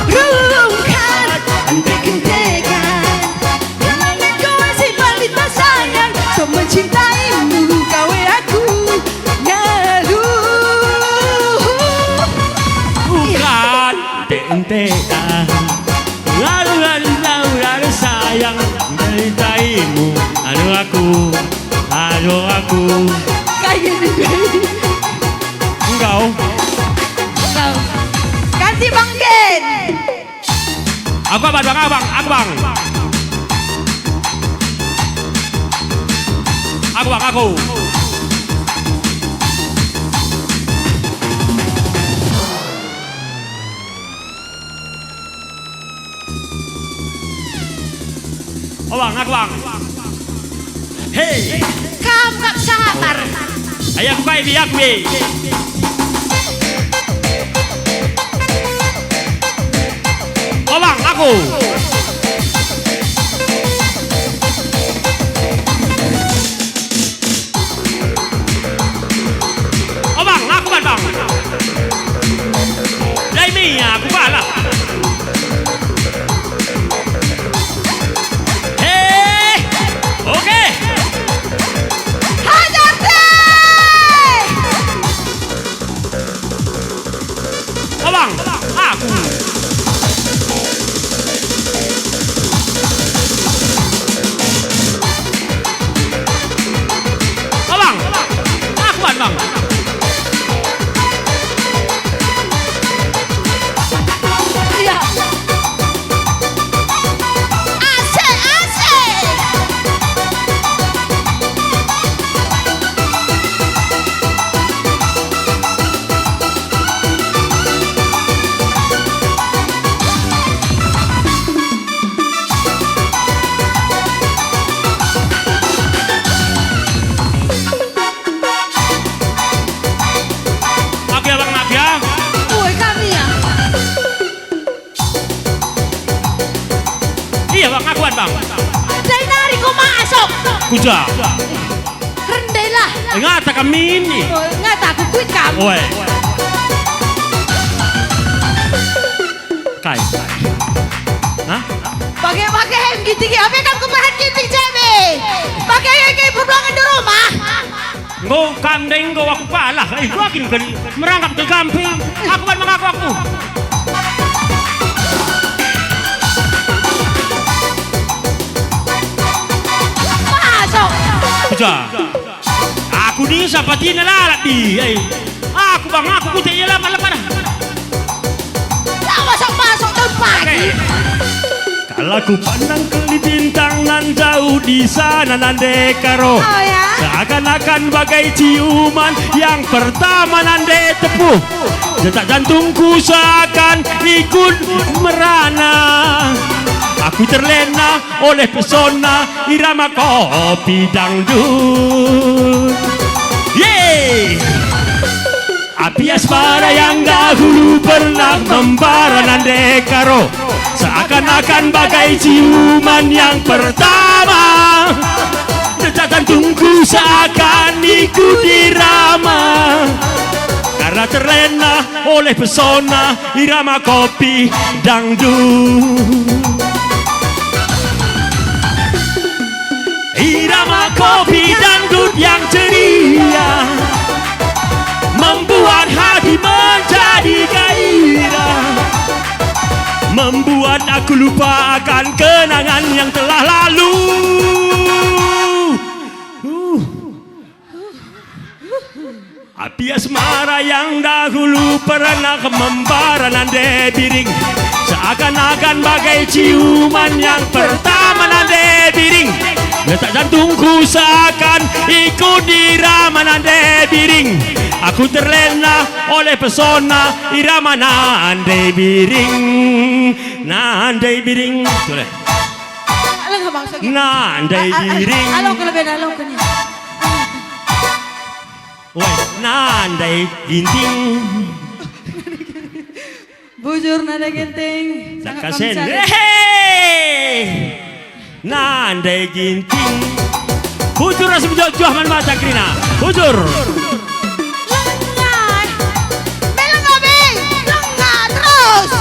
Rungkan bikin tega, karena kau masih balita sayang. So mencintaimu kau aku ngeluh. Bukan tentean. Lalu sayang mencintaimu. Aduh aku. Kayak gini baby. Engkau. Kau ganti Bang Gen. Aku abang. Aku. Aku bang. Hey. Kamu gak sabar. Ayah aku kayak biak be. Bang, aku. Bang, aku kan bang. Dari ni aku kalah. Oke. Hajar deh. Bang, aku. Bang. Iya. Asik. Iya bang, akuan bang. Dari nari kau masuk. Kuja. Rendahlah. Ingat kami ini. Oh, nggak takut kuit kamu. Oi. Kai. Hah? Pakai hem gitu ya. Apa kamu kepahan gitu cebe? Pakai yang kayak perbulangan di rumah. Ngo kandeng ngo aku kalah. Gua akin kan merangkap ke kampung. Aku kan mengaku aku. Kuja. Aku ni seperti nelalat di. Aku bang aku putih lama-lama dah. Tak masuk tahun pagi. Kalau ku pandang ke bintang nan jauh di sana nande karo. Oh ya. Seakan-akan bagai ciuman yang pertama nande tepuh. Detak jantungku seakan ikut merana. Aku terlena oleh pesona irama kopi dangdut. Yeay! Api asmara yang dahulu pernah membara nande karo, seakan-akan bagai ciuman yang pertama. Detak jantungku seakan ikut dirama, karena terlena oleh pesona irama kopi dangdut. Irama kopi dangdut yang ceria membuat hati menjadi gairah, membuat aku lupa akan kenangan yang telah lalu. Api asmara yang dahulu pernah membara nande biring, seakan-akan bagai ciuman yang pertama nande biring. Letak jantungku seakan ikut dirama nande biring. Aku terlena oleh pesona irama nande biring. Nande biring. Boleh. Alam ka bang sige. Nande biring. Alam ko labi, alam ko niya. Woi, nande ginting. Bujur na ginting. Sakasen. Hey! Nande ginting. Bujur rasa berjuah man mata krina. Bujur. Lengah. Melengah bing. Lengah terus.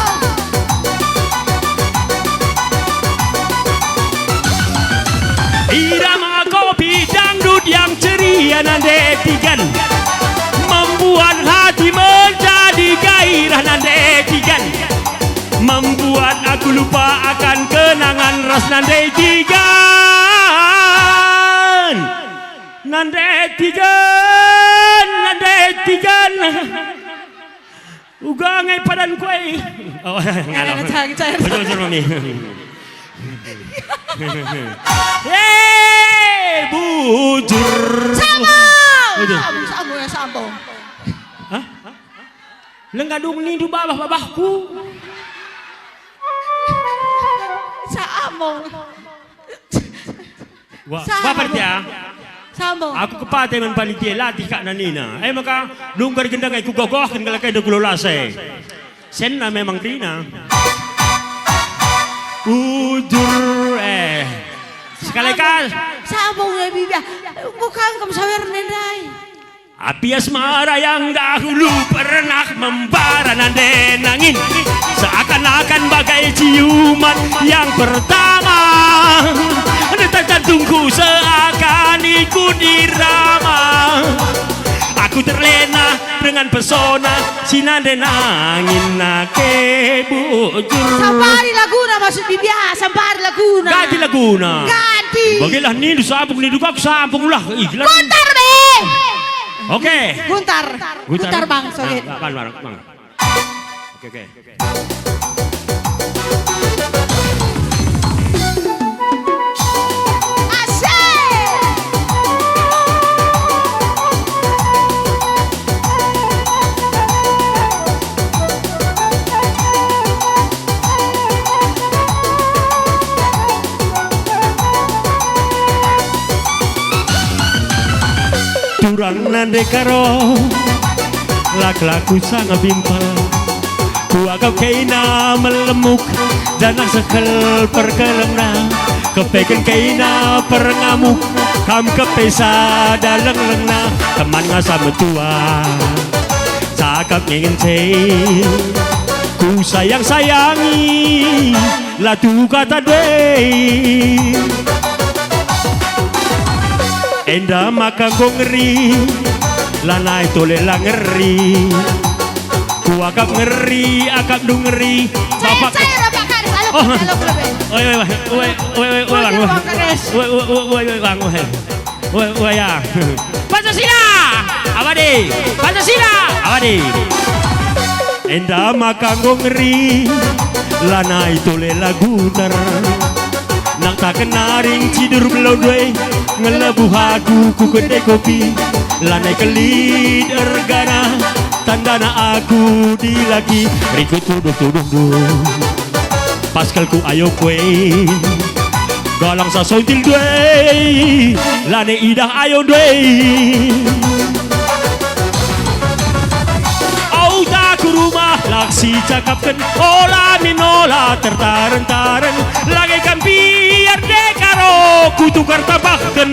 Irama kopi dangdut yang ceria nande tigan, membuat hati menjadi gairah nande tigan, membuat aku lupa akan kenangan ras nande tigan. Nande tigan, nande tigan. Uga ngai padan kue. Oh, ngalah. Bujur mami. Hei, bujur. Sambung ya sambung. Hah? Lenggadung ni du babah-babahku. Sambung. Wah, apa dia? Sambung. Aku kepatai man panitia latih kak nanina. Maka lungkar gendang aku gogohkan kalau kau dulu lasai. Senna memang dina. Bujur sekali kali. Sambung ya bibia. Bukan kamu sawer nendai. Api asmara yang dahulu pernah membara nande nangin, seakan-akan bagai ciuman yang pertama. Detak jantungku seakan ikut dirama. Aku terlena dengan pesona si nande nangin nake bujur. Sampari Laguna maksud bibia. Sampari Laguna. Ganti Laguna. Ganti. Bagilah ni du sampung ni du aku sampung lah. Guntar be. Oke. Guntar. Guntar bang. Sorry. Bang. Oke. Turang nande karo lak-laku sangat bimpal, ku agak kaina melemuk dan sekel perkelengna, kepeken kaina perengamuk kam kepesa daleng lengna, teman ngasa metua cakap ingin cey, ku sayang-sayangi latu kata deh. Enda maka kau ngeri, lanai tole lang ngeri, ku akap ngeri, akap du ngeri. Bapak. Saya rapakan. Ya. Pancasila, abadi, Pancasila, abadi. Enda maka kau ngeri, lanai tole lagunar. Nak tak kenaring cidur belodwe ngelebu hagu ku kedai kopi lanai kelid ergana tandana aku dilaki rikut tuduh paskalku ayo kue galang sasontil dwe lanai idah ayo dwe cakapkan ola minola tertaren-taren lagi kan biar dekaro kutukar tabahkan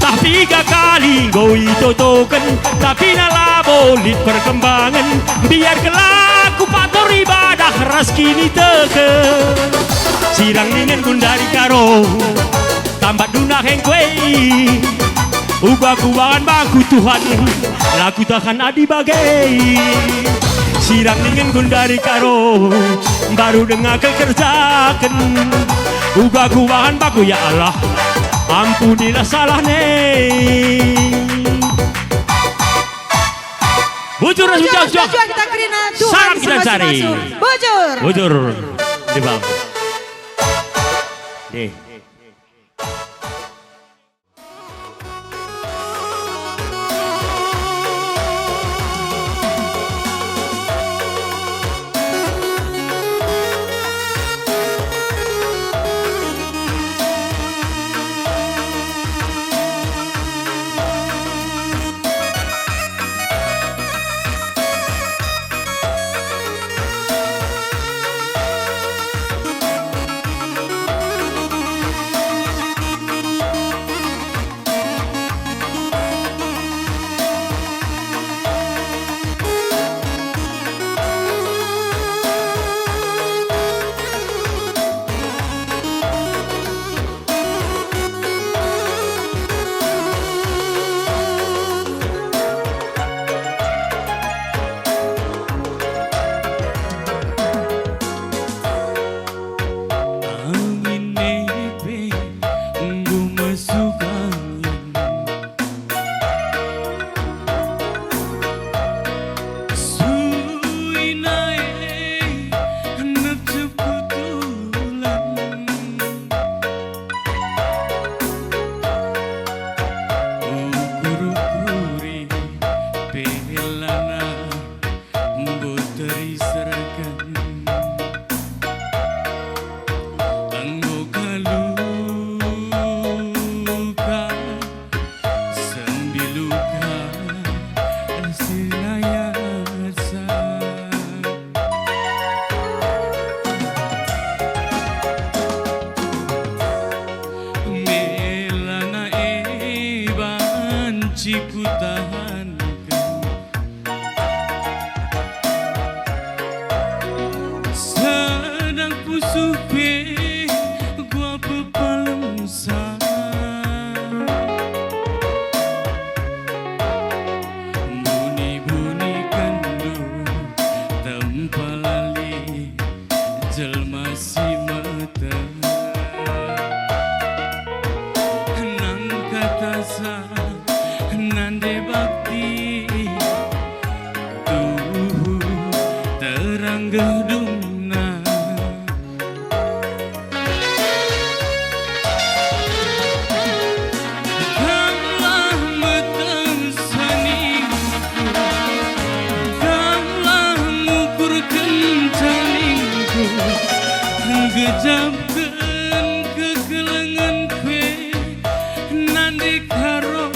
tapi kali goi totokan tapi nalabolit perkembangan biar kelaku pator ibadah ras kini teken sirang dingin gundari karo tambat dunah yang kue ubah kubangan bangku Tuhan laku tahan adi bagai sirang dingin gundari karo baru dengar kerjakan ubah kubangan bangku ya Allah ampunilah salah nih bujur kita kerina Tuhan salam kita cari bujur di bawah deh. Ku tahankan sedang pusupe gua pepalem sa buni-buni kandu tanpa lali jelma si mata nang kata sa nande bakti tuh terang gedungna kamlah meteng saningku kamlah ngukur kencaningku ngejamkeun kegelengan kue nande karo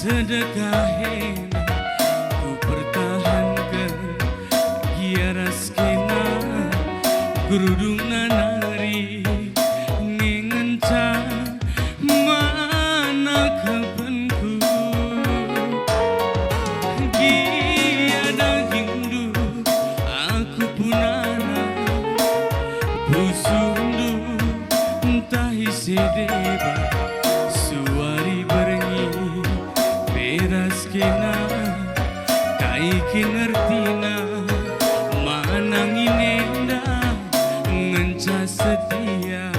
sedekahin ku pertahankan giaras kena gerudungna nari ngenca mana kapanku giada hindu aku punana busundu entah isi deba suari berengi beras kena kai kinertina manang inenda ngenca setia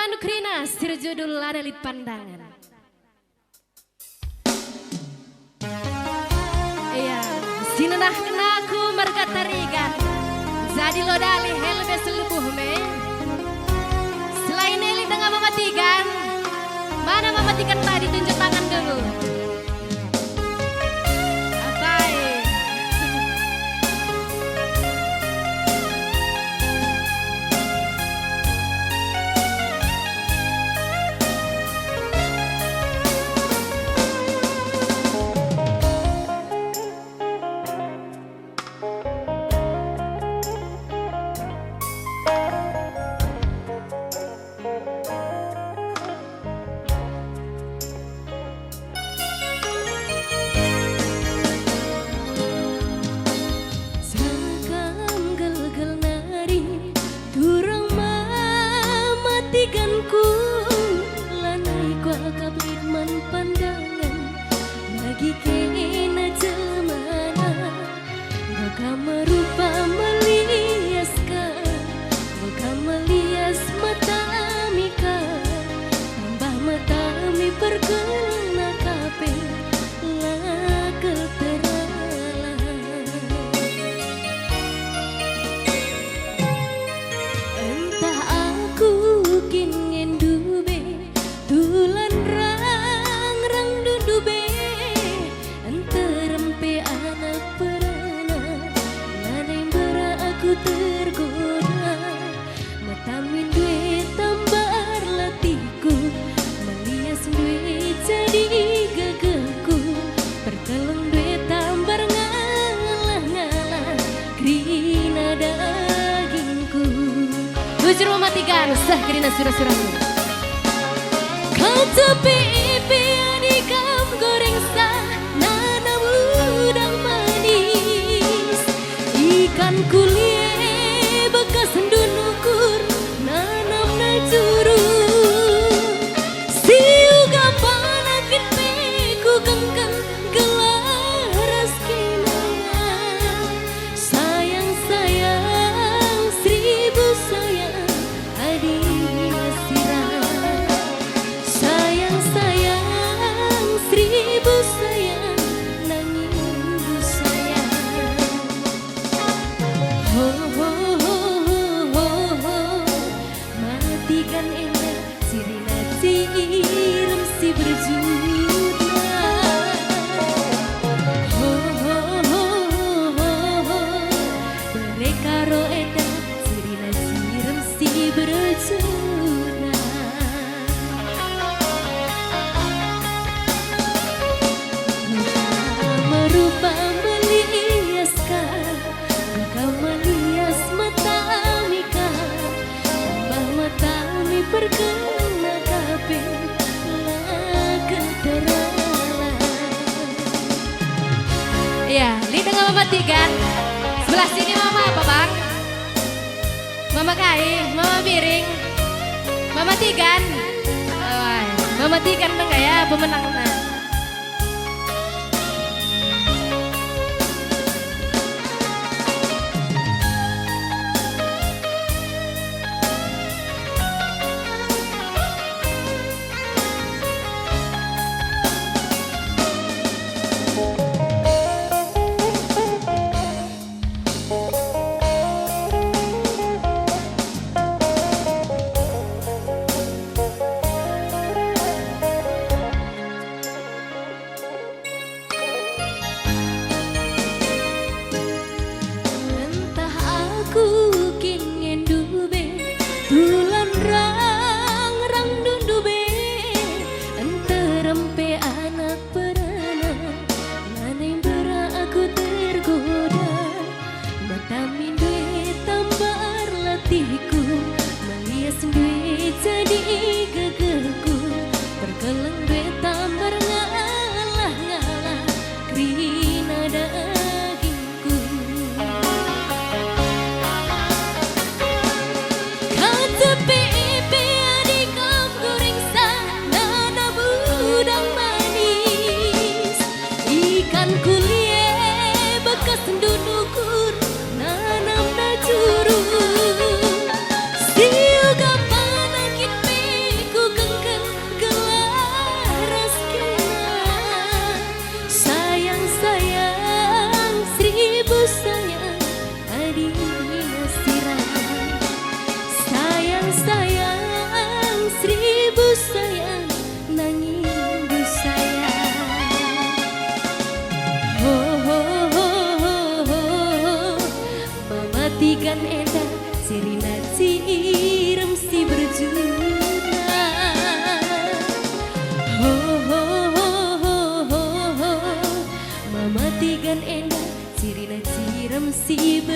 Nukrina, judul Adalit Pandangan. Iya, sinanah kenaku merga tarigan. Jadi lo dali helbe selubuh me. Selain Eli tengah mematikan, mana mematikan tadi tunjuk tangan dulu. Bujur mematikan, sah kerina surah-surahmu. Kau tepi ipi adikam goreng sah, nanam udang manis. Ikan kuliah bekas endun ukur, nanam najuru. Siu gampang akin peku kengkeng gelaras kinaya. Sayang-sayang seribu sayang. Sayang-sayang seribu sayang nangis sayang. Ho ho ho ho ho matikan enak sirina siram si berjuta. Ho ho ho ho ho mereka roeda sirina siram si berjuta. Rupa meliaskan, engkau melias mata mika, tambah mata mi perkena kape laga teralah. Ya, li dengan mematikan. Sebelah sini mama apa bang? Mama kai, mama miring, mama tigan. Mama tigan enggak ya pemenangnya.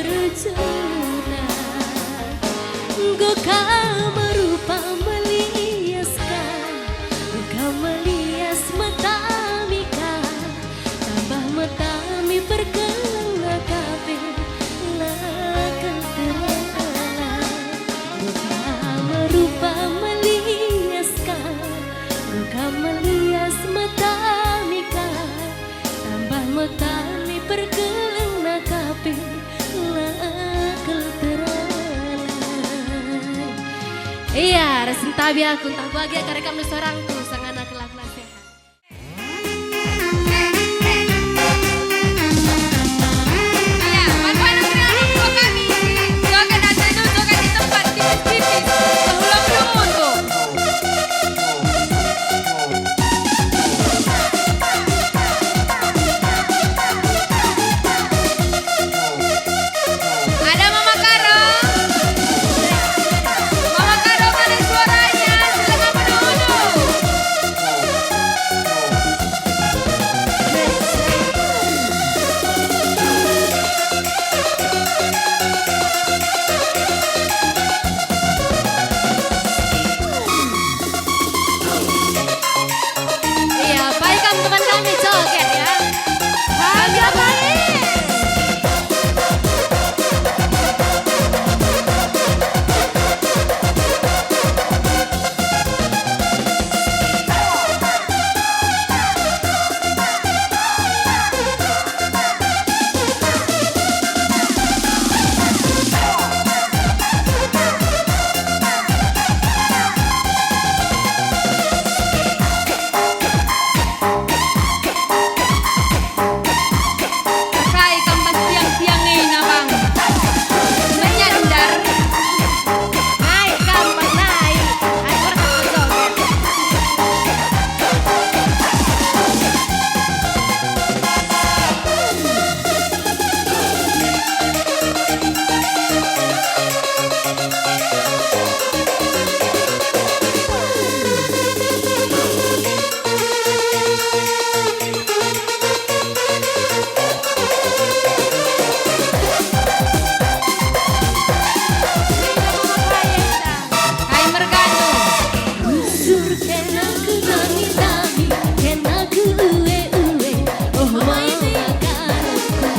terjuna. Engkau merupa meliaskan, engkau melias mata mika, tambah mata mi pergelang kafe lakan terang. Engkau merupa meliaskan, engkau melias mata mika, tambah mata mi pergelang kafe lakan terang. Iya, resin tabi aku tak bahagia karena kamu seorang tuh sang anak kelak-kelak sehat. Iya, manfaat negeri anak tua kami. Joget dan teduh, joget di tempat tipis-tipis. Ulang dulu tuh. Ada Mama Karo. Mama Karo mana suaranya? Silakan dulu. Iya, baikkan teman kami joget ya. Bahagia baik. Kai kampas tiang-tiang ini bang. Menyandar. Naik gampang naik, ayo joget. Kai mergano. Usur kena ku nami-nami, kena ku uwe-uwe, oh mama karoku.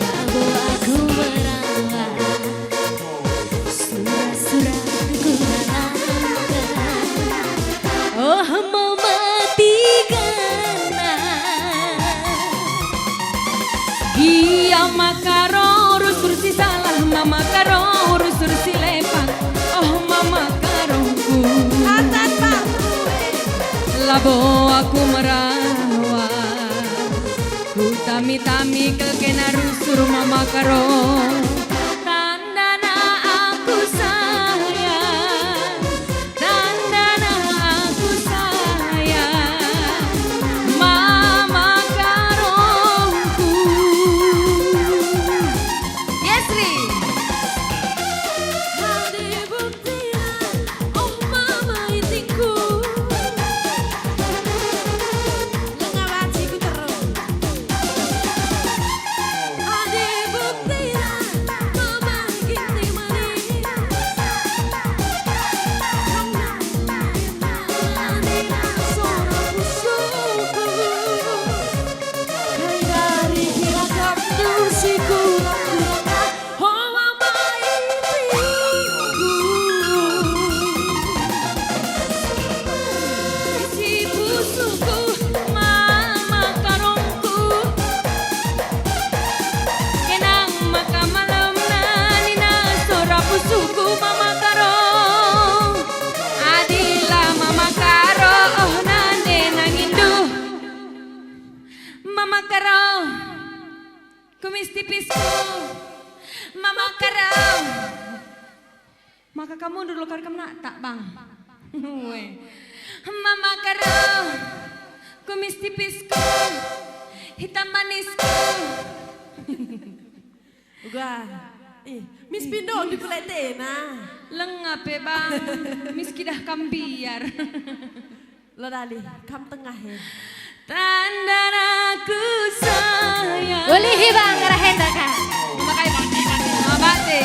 Lalu aku merawat surat-suratku menanamkan, oh mama tigana. Iya makaro urus-urusi salah mama karo urus-urusi lepak. Oh mama karoku. Labo aku merawat. Ku tami-tami kekena rusur mama karo. Tandana aku sayang. Tandana aku sayang. Mama karoku. Yesri. Ada buktian, oh mama itiku. Lengawati ku terus. Ada buktian, mama gini manis. Karena seorang musuhku. Kai dari hilangkan dusiku. Oh mama itiku. Si busuku mama karongku. Kenang maka malam nina sora busuku mama karong. Adila mama karo oh nande nangindu. Mama karong. Kumis tipisku. Mama karong. Maka kamu dulu kar kamu nak tak bang. Weh. Mama karo, kumis tipisku, hitam manisku. Uga. Miss Pindo di kuletena. Lengap ya bang, miski dah kambiar. Lo dali, kam tengah ya. Tanda aku sayang. Boleh hibang Rahenda kak. Memakai mama bakti.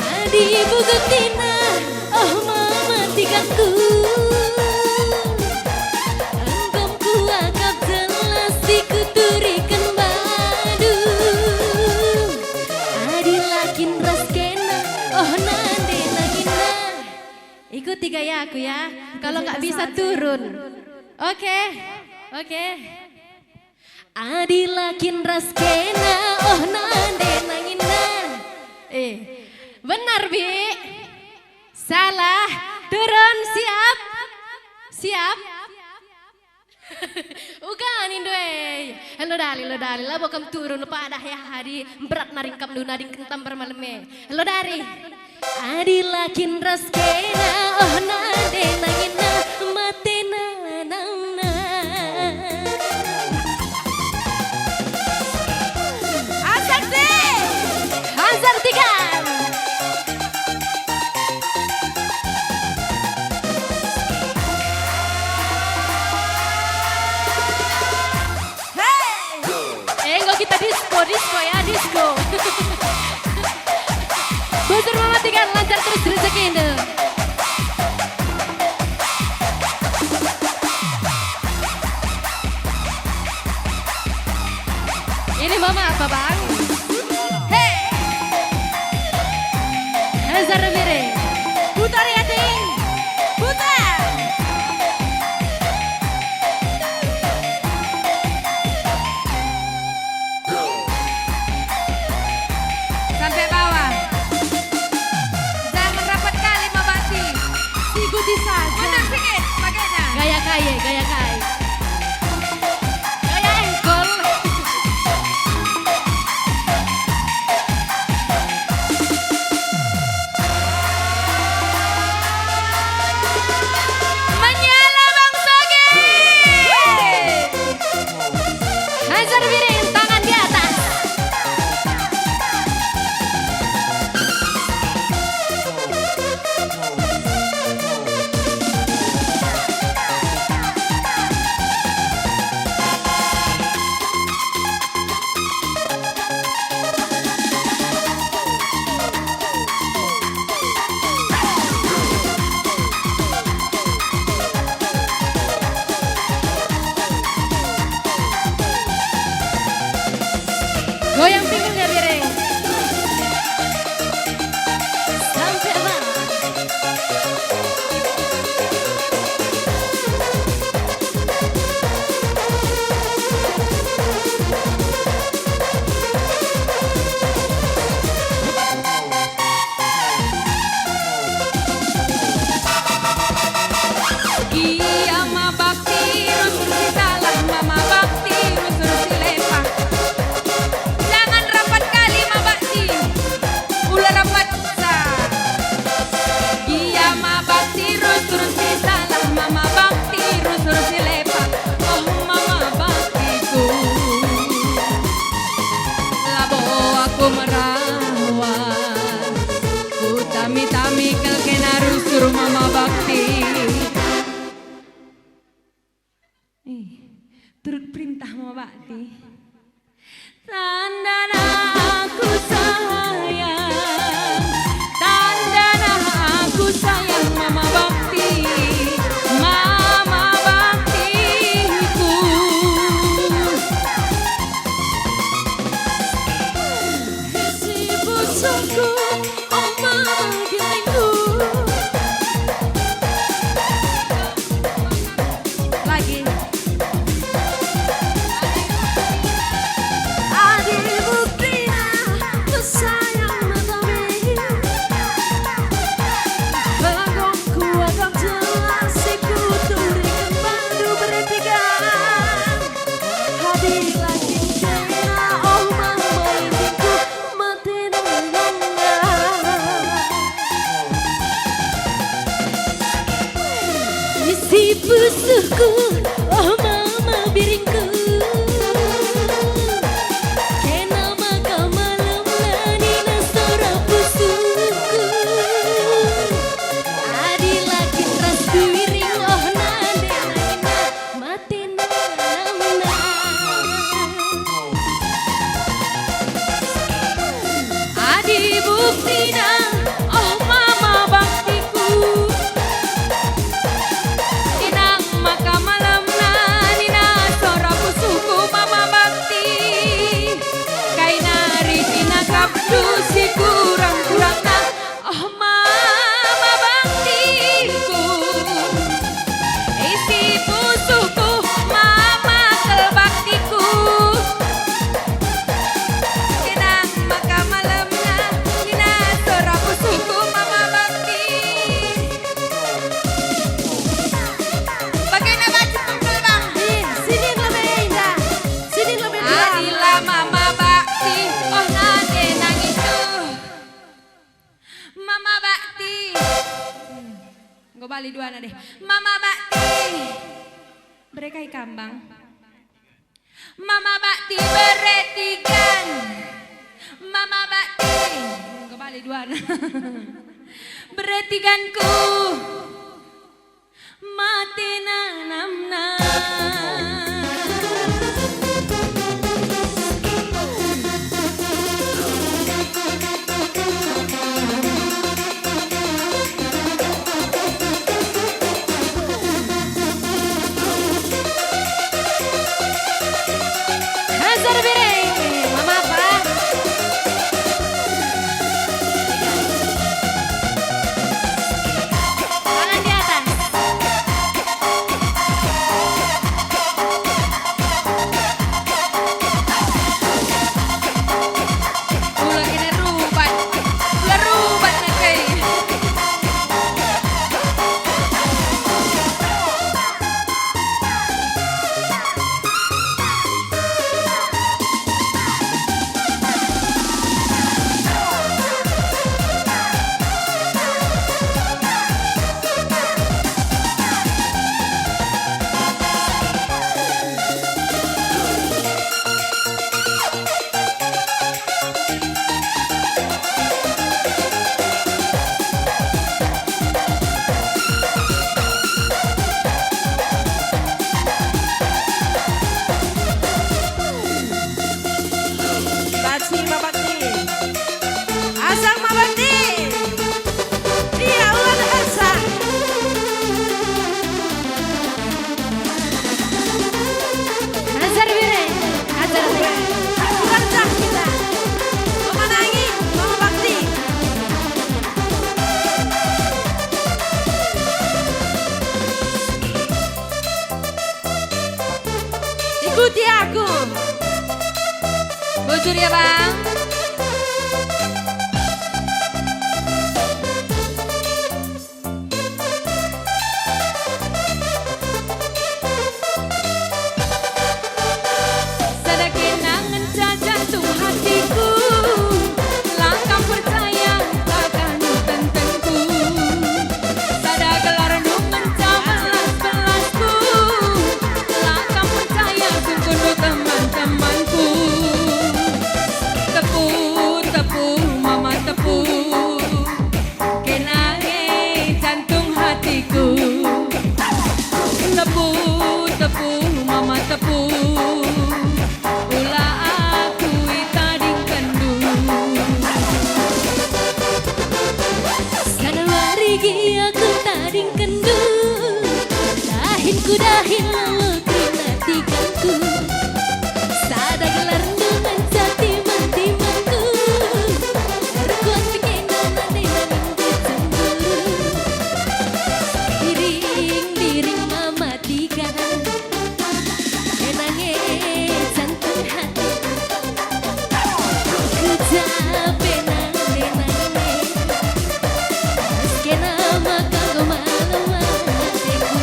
Adi bukutina, oh mama tikanku. Engkau kuakap jelas dikuturikan badu. Adi lakin raskena, oh nande nagina. Ikuti gaya aku ya, kalau nggak bisa turun. Oke, oke. Adi lakin raskena, oh nande nagina. Benar Bi. Salah. Turun, siap. Siap. Ugan indoi. Halo dali, lah bokam turun lupa dah ya hari berat naring kam lu nading kentam bermaleme. Halo dari. Adi lakin raskena, oh nade nangina matena nana. Azar deh. Hazar tiga. Enggak kita disco ya disco. Busur mama tiga lancar terus rezeki ini. Ini mama apa bang? Hey, Hazar Mire, putar ya ting, putar. Sampai bawah. Jangan rapat kali mama bakti. Ikuti saja. Mundur sedikit pakainya. Gaya kaya, gaya kaya. Gaya engkol. Menyala Bang Sogi. Hazar miring, tangan di atas. Goyang pinggangnya miring. Sampai bang. Iya ma bakti rusur si salah mama bakti rusur si lepak. Jangan rapat kali ma bakti. Ulah rapat sa. Iya ma bakti rusur si salah mama bakti rusur si lepak. Oh mama baktiku. Labo aku merawat. Ku tami-tami kel kena rusur mama bakti. Turut perintah mau bakti. Tanda aku sayang, tanda aku sayang mama bakti, mama baktiku. Si pusaku, oh mama gilingku. Lagi. Adi buku Gue balik dua deh. Mama Bakti berekai kambang. Mama Bakti beretikan. Mama Bakti gue balik dua beretikanku mati nanamna. Hazar Bireng, Mama apa? Tangan di atas. Ulah kena rubat. Ulah rubat nak kai. Bakti Mabakti. Asang Mabakti. Dia ulan asa. Hazar Bireng, Hazar Bireng. Ulan cah kita. Memenangi Mama Bakti. Ikuti aku. Bujur ya bang. Sada kenangan jantung hatiku, langkah percaya takkan tentengku. Sada gelar renungan belas-belasku, langkah percaya sungguh teman-temanku. Tepu mama tepu, kenange jantung hatiku. Tepu mama tepu, ulah aku itading kendu. Sana warigi aku taring kendu. Dahinku dahin lalu kerinatikanku. Sada gelar dengan jati mantimanku. Berkuat bikin nama dengan minggu cemburu. Diring mama tiga. Kenange jantung hati. Kecape nang denange. Meski nama kagum malu hatiku.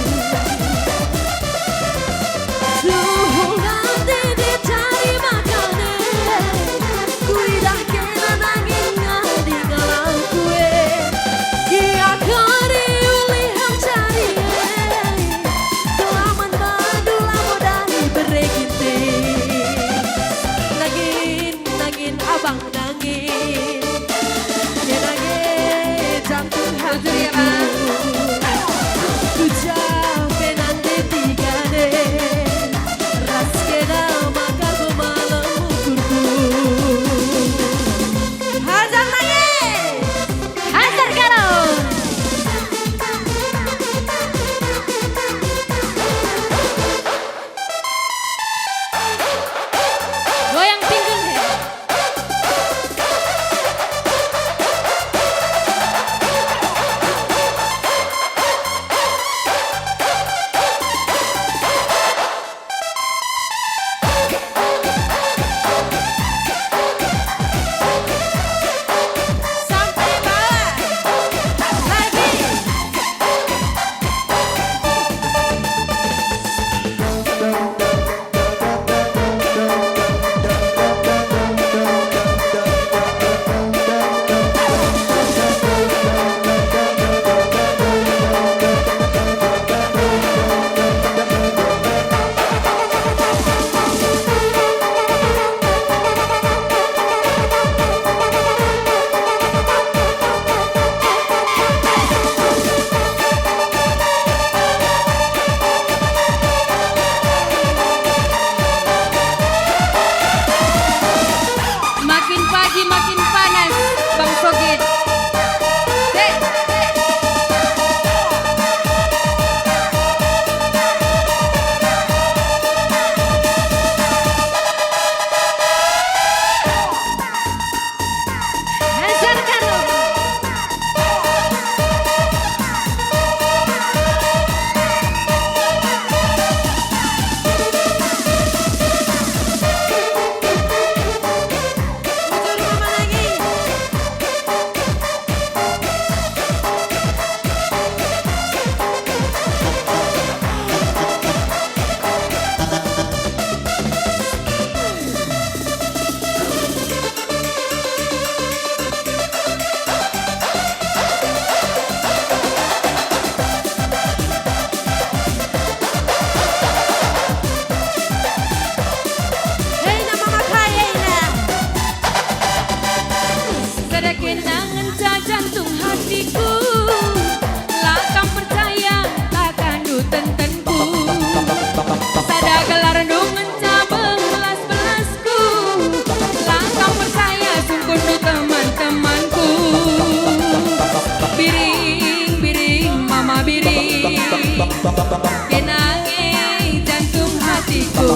kenangi jantung hatiku.